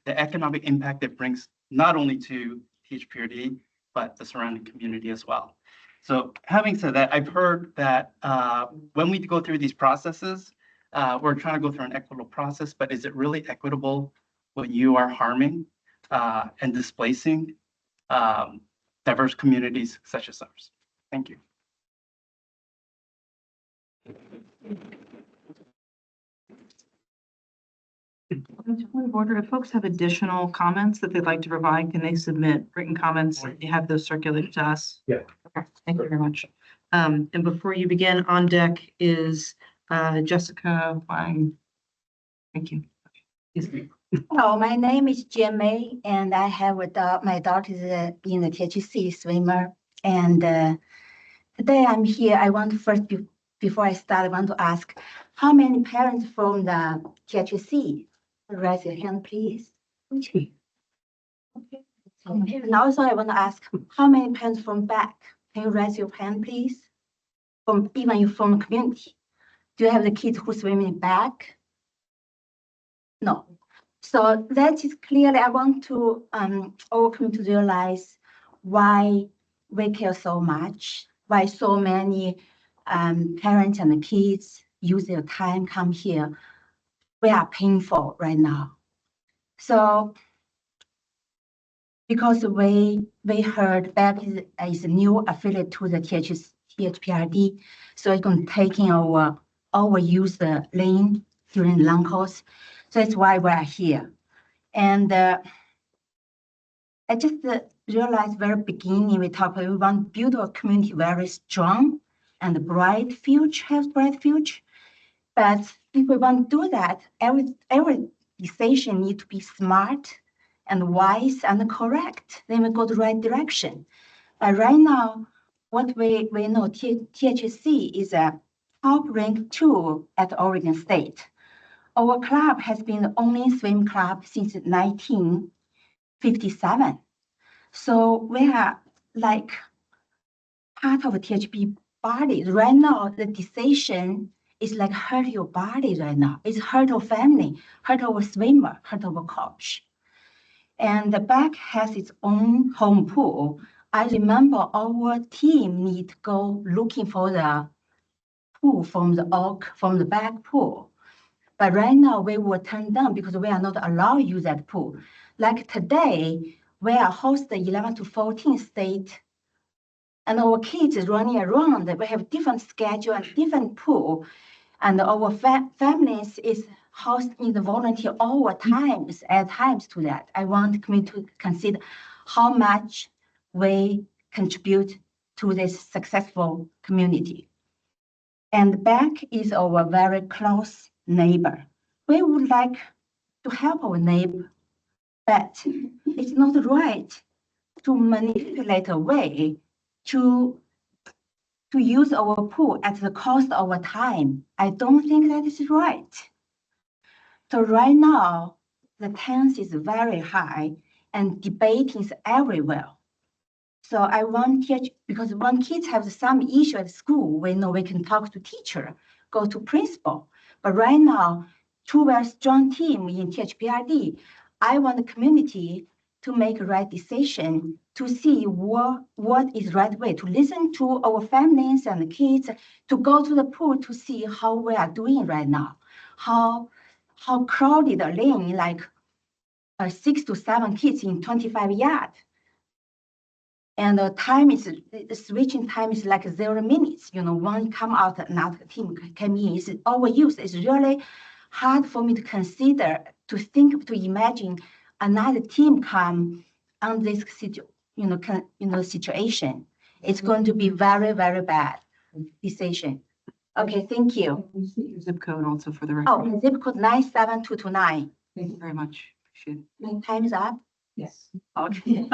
impact it brings not only to THPRD, but the surrounding community as well. So having said that, I've heard that when we go through these processes, we're trying to go through an equitable process, but is it really equitable when you are harming and displacing diverse communities such as ours? Thank you. Point of order, if folks have additional comments that they'd like to provide, can they submit written comments? You have those circulated to us? Yeah. Okay, thank you very much. And before you begin, on deck is Jessica Wang. Thank you. Hello, my name is Jian Mei, and I have my daughter is in the THC swimmer. And today I'm here. I want to first, before I start, I want to ask how many parents from the THC? Raise your hand, please. Okay. And also I want to ask how many parents from back? Can you raise your hand, please? Even you from the community. Do you have the kids who swim in back? No. So that is clearly, I want to all come to realize why we care so much, why so many parents and the kids use their time, come here. We are painful right now. So because we heard BAC is a new affiliate to the THPRD, so it's going to take in our user lane during the long course. So that's why we are here. And I just realized very beginning we talked about we want to build a community very strong and bright future, have bright future. But if we want to do that, every decision needs to be smart and wise and correct. Then we go the right direction. But right now, what we know, THC is a top-ranked 2 at Oregon State. Our club has been the only swim club since 1957. So we are like part of a THP body. Right now, the decision is like hurt your body right now. It's hurt our family, hurt our swimmer, hurt our coach. And the back has its own home pool. I remember our team need to go looking for the pool from the back pool. But right now we will turn down because we are not allowed to use that pool. Like today, we are host the 11 to 14 state, and our kids is running around. We have different schedule and different pool. And our families is hosting the volunteer all times, at times to that. I want me to consider how much we contribute to this successful community. And back is our very close neighbor. We would like to help our neighbor, but it's not right to manipulate a way to to use our pool at the cost of our time. I don't think that is right. So right now, the tension is very high and debating is everywhere. So I want teach because when kids have some issue at school, we know we can talk to teacher, go to principal. But right now, two very strong team in THPRD. I want the community to make a right decision to see what is right way to listen to our families and the kids, to go to the pool to see how we are doing right now, how crowded a lane, like 6 to 7 kids in 25 yards. And the time is, the switching time is like 0 minutes. You know, one come out, another team came in. It's overused. It's really hard for me to consider, to think, to imagine another team come on this situation. It's going to be very, very bad decision. Okay, thank you. Zip code also for the record. Oh, the zip code 97229. Thank you very much. Appreciate it. My time is up. Yes. Okay.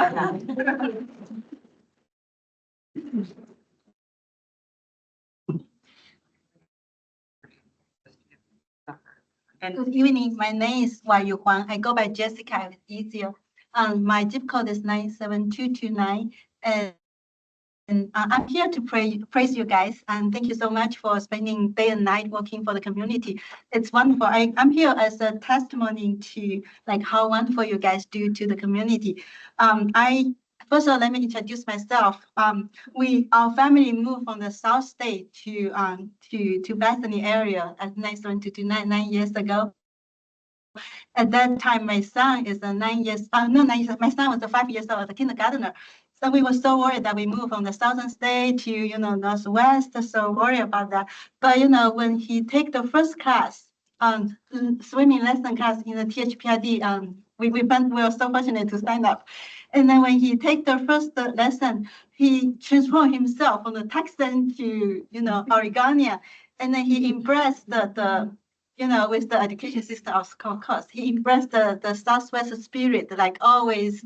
Good evening. My name is Yu Huang. I go by Jessica. It's easier. My zip code is 97229. And I'm here to praise you guys. And thank you so much for spending day and night working for the community. It's wonderful. I'm here as a testimony to like how wonderful you guys do to the community. First of all, let me introduce myself. Our family moved from the South State to Bethany area at 9 years ago. At that time, my son is 9 years. No, 9 years. My son was 5 years old, a kindergartner. So we were so worried that we moved from the southern state to northwest. So worried about that. But when he take the first class, swimming lesson class in the THPRD, we were so fortunate to sign up. And then when he take the first lesson, he transformed himself from the Texan to Oregonian, and then he embraced with the education system of course, he embraced the Southwest spirit, like always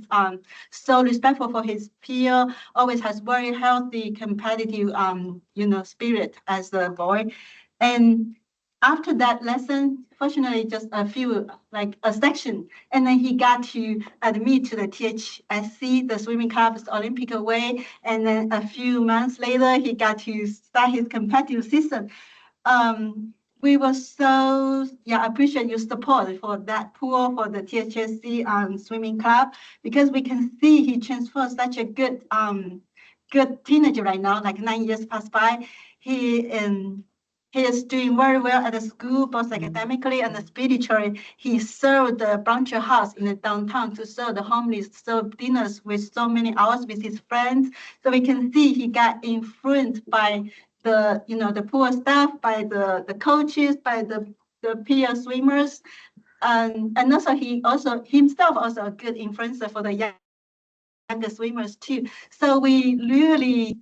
so respectful for his peer, always has very healthy competitive spirit as a boy. And after that lesson, fortunately, just a section, and then he got to admit to the THSC, the swimming club's Olympic way. And then a few months later, he got to start his competitive season. We were so appreciate your support for that pool, for the THSC swimming club, because we can see he transferred such a good teenager right now, like 9 years passed by. He is doing very well at the school, both academically and spiritually. He served the branch house in the downtown to serve the homeless, serve dinners with so many hours with his friends. So we can see he got influenced by the poor staff, by the coaches, by the peer swimmers, and also he himself also a good influencer for the younger swimmers too. So we really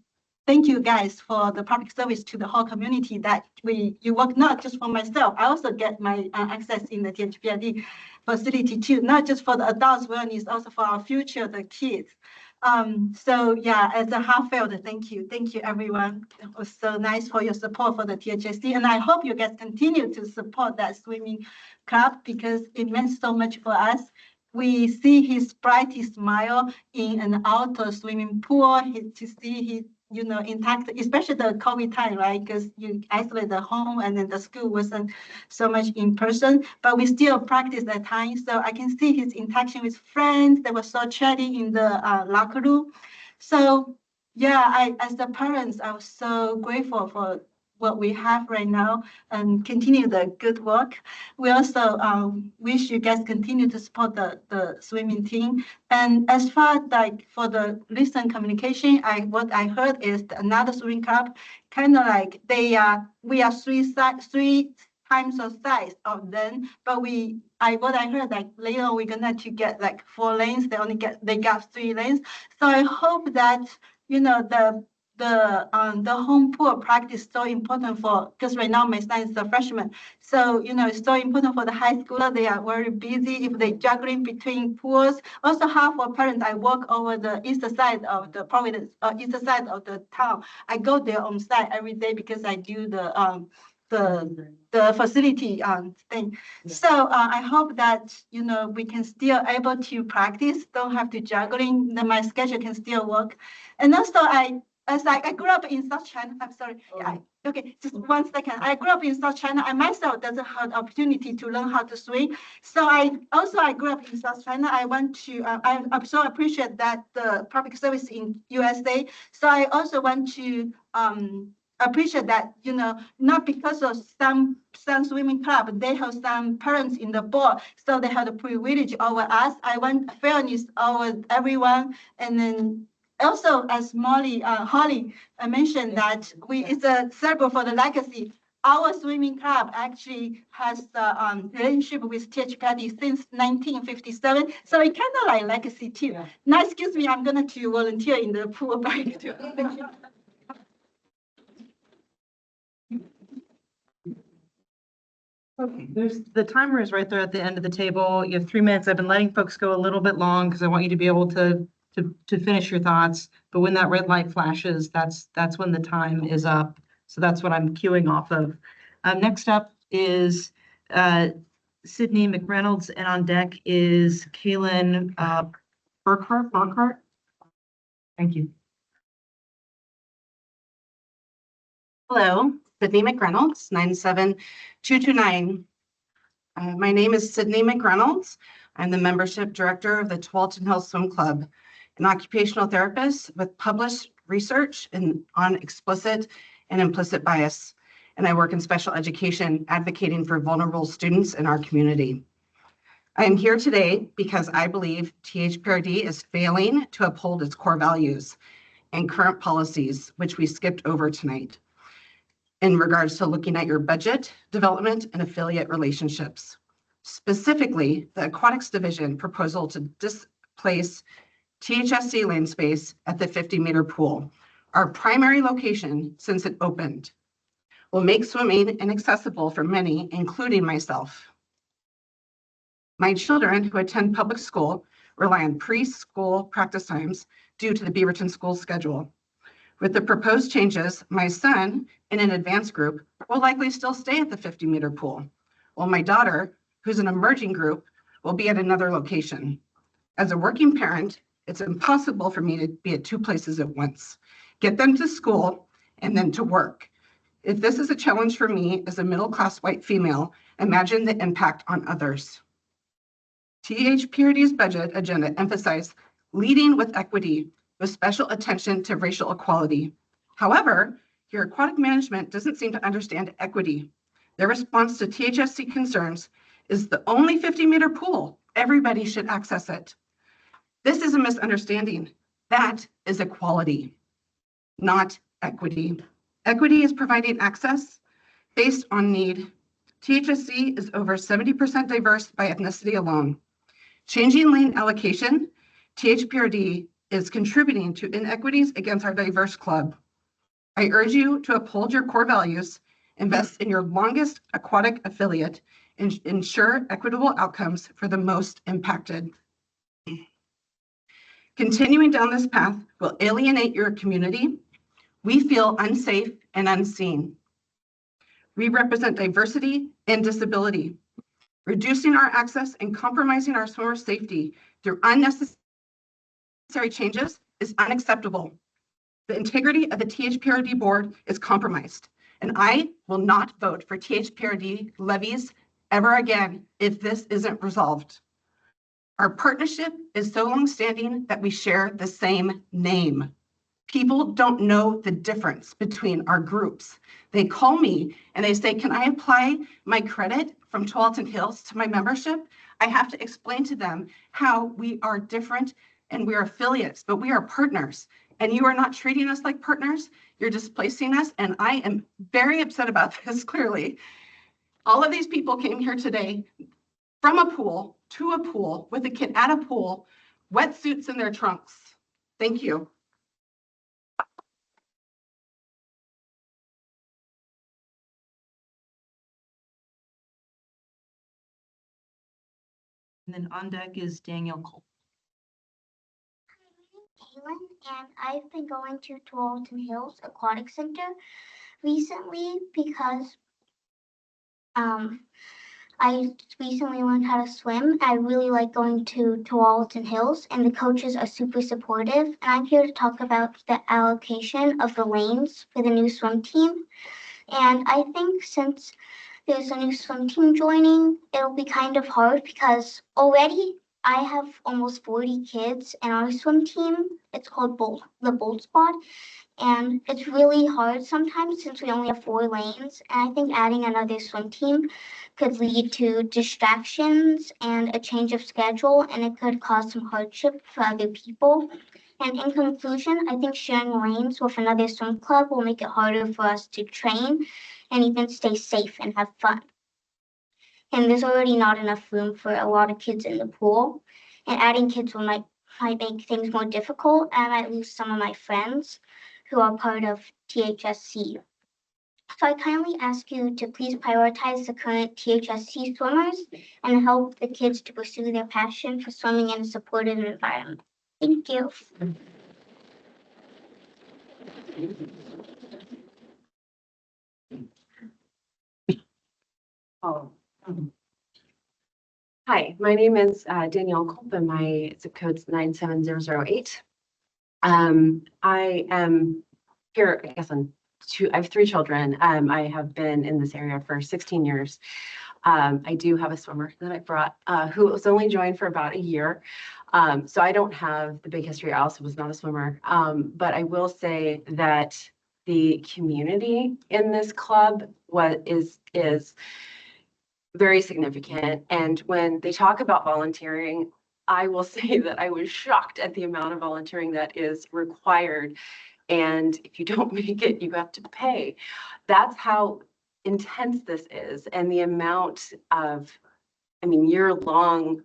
thank you guys for the public service to the whole community that you work not just for myself. I also get my access in the THPRD facility too, not just for the adults wellness, also for our future, the kids. As a heartfelt thank you everyone. It was so nice for your support for the THSC, and I hope you guys continue to support that swimming club because it meant so much for us. We see his bright smile in an outdoor swimming pool. To see his intact, especially the COVID time, right? Because you isolate the home and then the school wasn't so much in person, but we still practice that time. So I can see his interaction with friends. They were so chatty in the locker room. So as the parents, I was so grateful for what we have right now and continue the good work. We also wish you guys continue to support the swimming team. And as far like for the recent communication, what I heard is another swimming club, kind of like we are three times the size of them, but what I heard like later we're gonna to get like 4 lanes. They got 3 lanes. So I hope that the home pool practice is so important for, because right now my son is a freshman. So, it's so important for the high schooler. They are very busy if they juggling between pools. Also, half of parents, I work over the east side of the Providence, east side of the town. I go there on site every day because I do the facility thing. So I hope that, we can still able to practice, don't have to juggling, that my schedule can still work. And also I grew up in South China. I'm sorry. Yeah, okay, just 1 second. I grew up in South China. I myself doesn't have the opportunity to learn how to swim. So I grew up in South China. I want to, I so appreciate that the public service in USA. So I also want to appreciate that, not because of some swimming club, they have some parents in the board, so they have the privilege over us. I want fairness over everyone. And then also, as Holly mentioned, that it's a circle for the legacy. Our swimming club actually has the relationship with THPRD since 1957, so it kind of like legacy too. Yeah. Now, excuse me, I'm gonna to volunteer in the pool back too. Thank you. The timer is right there at the end of the table. You have 3 minutes. I've been letting folks go a little bit long because I want you to be able to finish your thoughts. But when that red light flashes, that's when the time is up. So that's what I'm queuing off of. Next up is Sydney McReynolds, and on deck is Kaylin Burkhart. Thank you. Hello, Sydney McReynolds, 97229. My name is Sydney McReynolds. I'm the membership director of the Tualatin Hills Swim Club, an occupational therapist with published research on explicit and implicit bias. And I work in special education, advocating for vulnerable students in our community. I am here today because I believe THPRD is failing to uphold its core values and current policies, which we skipped over tonight, in regards to looking at your budget, development, and affiliate relationships. Specifically, the Aquatics Division proposal to displace THSC lane space at the 50-meter pool, our primary location since it opened, will make swimming inaccessible for many, including myself. My children who attend public school rely on preschool practice times due to the Beaverton school schedule. With the proposed changes, my son in an advanced group will likely still stay at the 50-meter pool, while my daughter, who's an emerging group, will be at another location. As a working parent, it's impossible for me to be at 2 places at once, get them to school and then to work. If this is a challenge for me as a middle-class white female, imagine the impact on others. THPRD's budget agenda emphasized leading with equity with special attention to racial equality. However, your aquatic management doesn't seem to understand equity. Their response to THSC concerns is the only 50-meter pool. Everybody should access it. This is a misunderstanding. That is equality, not equity. Equity is providing access based on need. THSC is over 70% diverse by ethnicity alone. Changing lane allocation, THPRD is contributing to inequities against our diverse club. I urge you to uphold your core values, invest in your longest aquatic affiliate, and ensure equitable outcomes for the most impacted. Continuing down this path will alienate your community. We feel unsafe and unseen. We represent diversity and disability. Reducing our access and compromising our swimmer safety through unnecessary changes is unacceptable. The integrity of the THPRD board is compromised, and I will not vote for THPRD levies ever again if this isn't resolved. Our partnership is so long-standing that we share the same name. People don't know the difference between our groups. They call me and they say, can I apply my credit from Tualatin Hills to my membership? I have to explain to them how we are different and we are affiliates, but we are partners. And you are not treating us like partners. You're displacing us. And I am very upset about this, clearly. All of these people came here today from a pool to a pool with a kid at a pool, wetsuits in their trunks. Thank you. then on deck is Daniel Cole. Caitlin, and I've been going to Tualatin Hills Aquatic Center recently because I recently learned how to swim. I really like going to Tualatin Hills, and the coaches are super supportive. And I'm here to talk about the allocation of the lanes for the new swim team. And I think since there's a new swim team joining, it'll be kind of hard because already I have almost 40 kids in our swim team. It's called the Bolt Squad. And it's really hard sometimes since we only have 4 lanes. And I think adding another swim team could lead to distractions and a change of schedule, and it could cause some hardship for other people. And in conclusion, I think sharing lanes with another swim club will make it harder for us to train and even stay safe and have fun. And there's already not enough room for a lot of kids in the pool. And adding kids might make things more difficult, and I might lose some of my friends who are part of THSC. So I kindly ask you to please prioritize the current THSC swimmers and help the kids to pursue their passion for swimming in a supportive environment. Thank you. Hi, my name is Danielle Culp and my zip code's 97008. I am here, I guess, I have 3 children. I have been in this area for 16 years. I do have a swimmer that I brought who was only joined for about a year. So I don't have the big history. I also was not a swimmer. But I will say that the community in this club is very significant. And when they talk about volunteering, I will say that I was shocked at the amount of volunteering that is required. And if you don't make it, you have to pay. That's how intense this is. And the amount of, year-long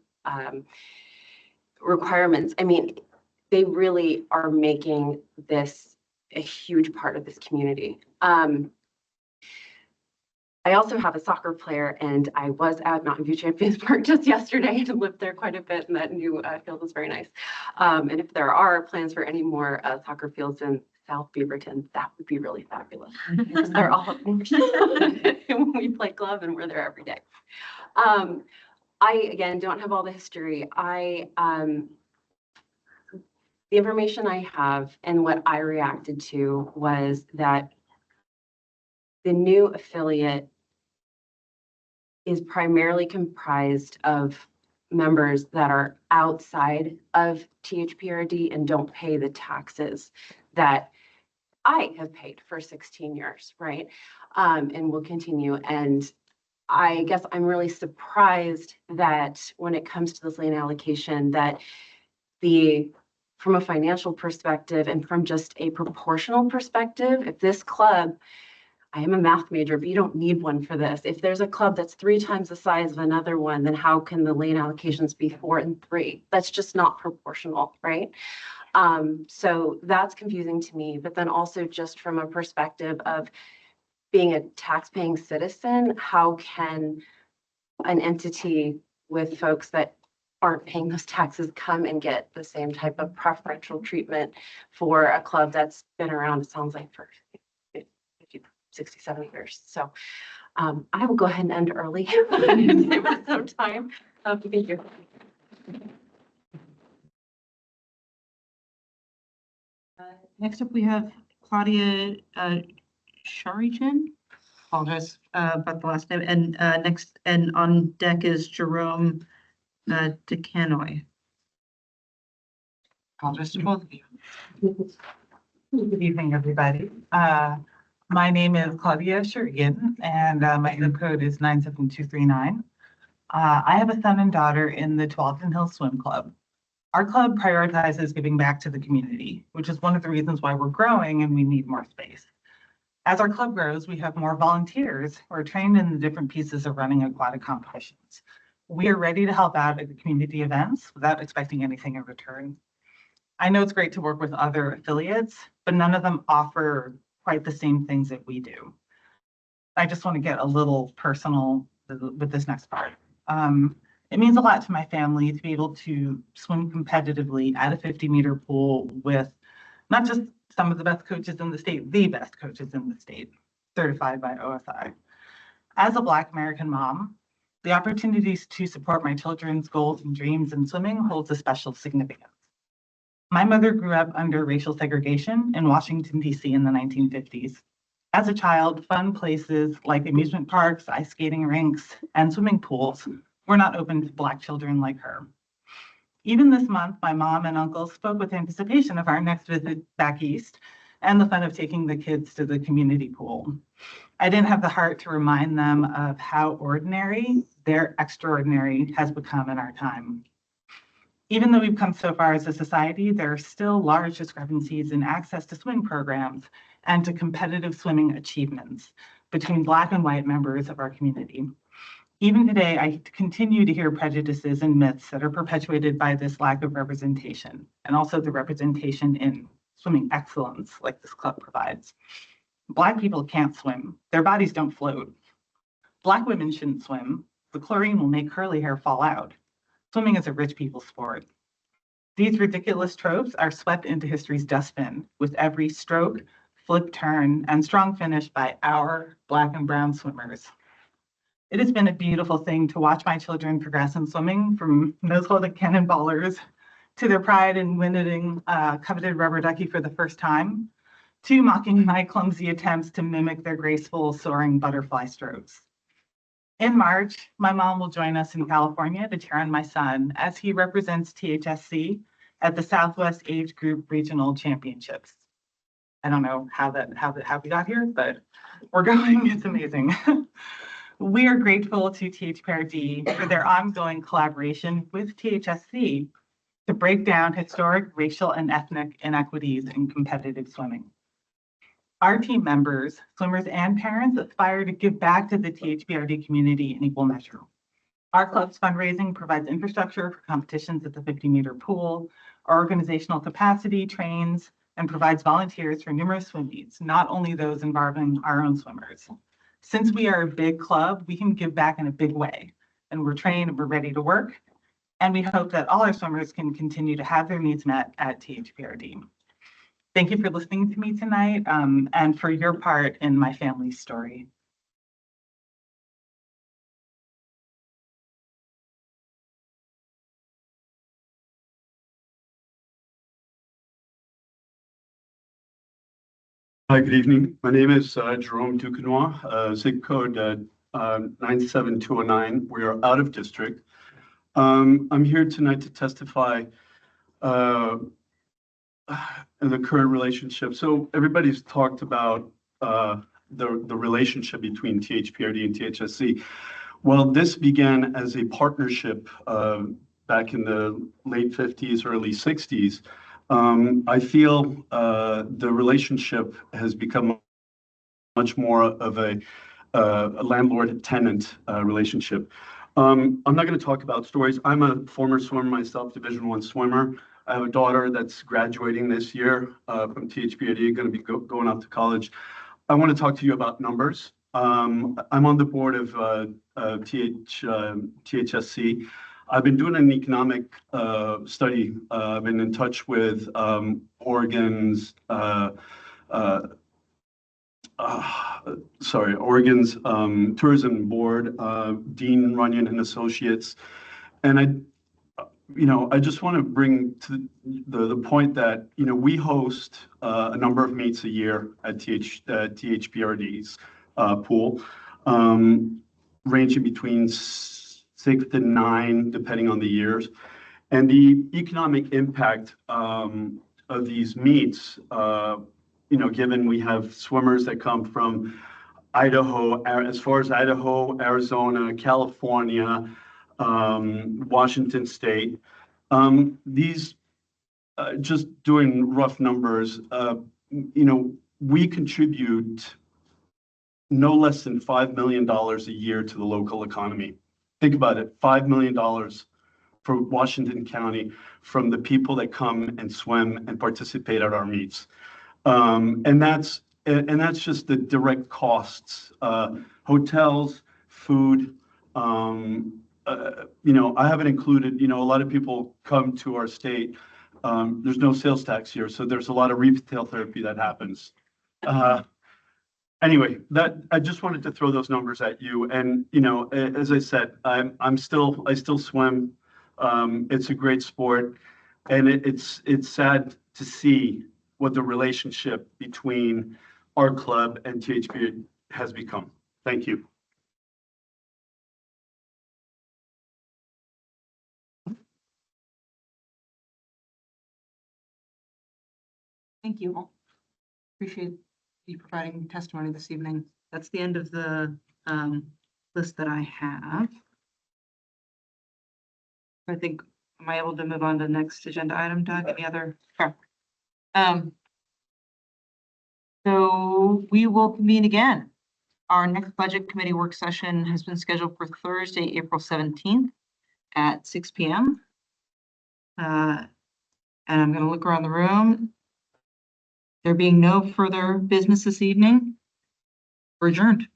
requirements. They really are making this a huge part of this community. I also have a soccer player, and I was at Mountain View Champions Park just yesterday and lived there quite a bit, and that new field was very nice. And if there are plans for any more soccer fields in South Beaverton, that would be really fabulous. Because they're all when we play club and we're there every day. I, again, don't have all the history. The information I have and what I reacted to was that the new affiliate is primarily comprised of members that are outside of THPRD and don't pay the taxes that I have paid for 16 years, right? And will continue. And I guess I'm really surprised that when it comes to this lane allocation, that from a financial perspective and from just a proportional perspective, if this club, I am a math major, but you don't need one for this. If there's a club that's 3 times the size of another one, then how can the lane allocations be 4 and 3? That's just not proportional, right? So that's confusing to me. But then also just from a perspective of being a tax-paying citizen, how can an entity with folks that aren't paying those taxes come and get the same type of preferential treatment for a club that's been around, it sounds like, for 67 years. So I will go ahead and end early. Save us some time. Thank you. Next up, we have Claudia Sharijan. Apologize about the last name. And next, and on deck is Jerome DeCanoy. Apologize to both of you. Good evening, everybody. My name is Claudia Shurigan, and my zip code is 97239. I have a son and daughter in the Tualatin Hills Swim Club. Our club prioritizes giving back to the community, which is one of the reasons why we're growing and we need more space. As our club grows, we have more volunteers who are trained in the different pieces of running aquatic competitions. We are ready to help out at the community events without expecting anything in return. I know it's great to work with other affiliates, but none of them offer quite the same things that we do. I just want to get a little personal with this next part. It means a lot to my family to be able to swim competitively at a 50-meter pool with not just some of the best coaches in the state, the best coaches in the state, certified by OSI. As a Black American mom, the opportunities to support my children's goals and dreams in swimming holds a special significance. My mother grew up under racial segregation in Washington, D.C. in the 1950s. As a child, fun places like amusement parks, ice skating rinks, and swimming pools were not open to Black children like her. Even this month, my mom and uncle spoke with anticipation of our next visit back east and the fun of taking the kids to the community pool. I didn't have the heart to remind them of how ordinary their extraordinary has become in our time. Even though we've come so far as a society, there are still large discrepancies in access to swim programs and to competitive swimming achievements between Black and white members of our community. Even today, I continue to hear prejudices and myths that are perpetuated by this lack of representation, and also the representation in swimming excellence like this club provides. Black people can't swim. Their bodies don't float. Black women shouldn't swim. The chlorine will make curly hair fall out. Swimming is a rich people's sport. These ridiculous tropes are swept into history's dustbin with every stroke, flip turn, and strong finish by our Black and brown swimmers. It has been a beautiful thing to watch my children progress in swimming from nose-holding cannonballers to their pride in winning coveted rubber ducky for the first time, to mocking my clumsy attempts to mimic their graceful soaring butterfly strokes. In March, my mom will join us in California to cheer on my son as he represents THSC at the Southwest Age Group Regional Championships. I don't know how we got here, but we're going. It's amazing. We are grateful to THPRD for their ongoing collaboration with THSC to break down historic racial and ethnic inequities in competitive swimming. Our team members, swimmers, and parents aspire to give back to the THPRD community in equal measure. Our club's fundraising provides infrastructure for competitions at the 50-meter pool. Our organizational capacity trains and provides volunteers for numerous swim meets, not only those involving our own swimmers. Since we are a big club, we can give back in a big way, and we're trained and we're ready to work. And we hope that all our swimmers can continue to have their needs met at THPRD. Thank you for listening to me tonight and for your part in my family's story. Hi, good evening. My name is Jerome Duquesnoy, zip code 97209. We are out of district. I'm here tonight to testify in the current relationship. So everybody's talked about the relationship between THPRD and THSC. Well, this began as a partnership back in the late 50s, early 60s. I feel the relationship has become much more of a landlord-tenant relationship. I'm not going to talk about stories. I'm a former swimmer myself, Division I swimmer. I have a daughter that's graduating this year from THPRD, going to be going off to college. I want to talk to you about numbers. I'm on the board of THSC. I've been doing an economic study. I've been in touch with Oregon's tourism board, Dean Runyon and Associates, and I just want to bring to the point that we host a number of meets a year at THPRD's pool, ranging between 6 to 9, depending on the years. And the economic impact of these meets, given we have swimmers that come from Idaho, as far as Idaho, Arizona, California, Washington State. These, just doing rough numbers, we contribute no less than $5 million a year to the local economy. Think about it, $5 million for Washington County from the people that come and swim and participate at our meets. And that's just the direct costs, hotels, food, I haven't included, a lot of people come to our state. There's no sales tax here, so there's a lot of retail therapy that happens. Anyway, I just wanted to throw those numbers at you. And, as I said, I still swim. It's a great sport. And it's sad to see what the relationship between our club and THP has become. Thank you. Thank you all. Appreciate you providing testimony this evening. That's the end of the list that I have. I think, am I able to move on to the next agenda item, Doug? Any other? Sure. So we will convene again. Our next budget committee work session has been scheduled for Thursday, April 17th at 6 p.m. And I'm going to look around the room. There being no further business this evening, we're adjourned.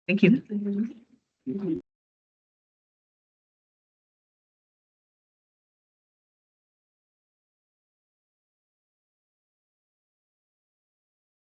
Thank you.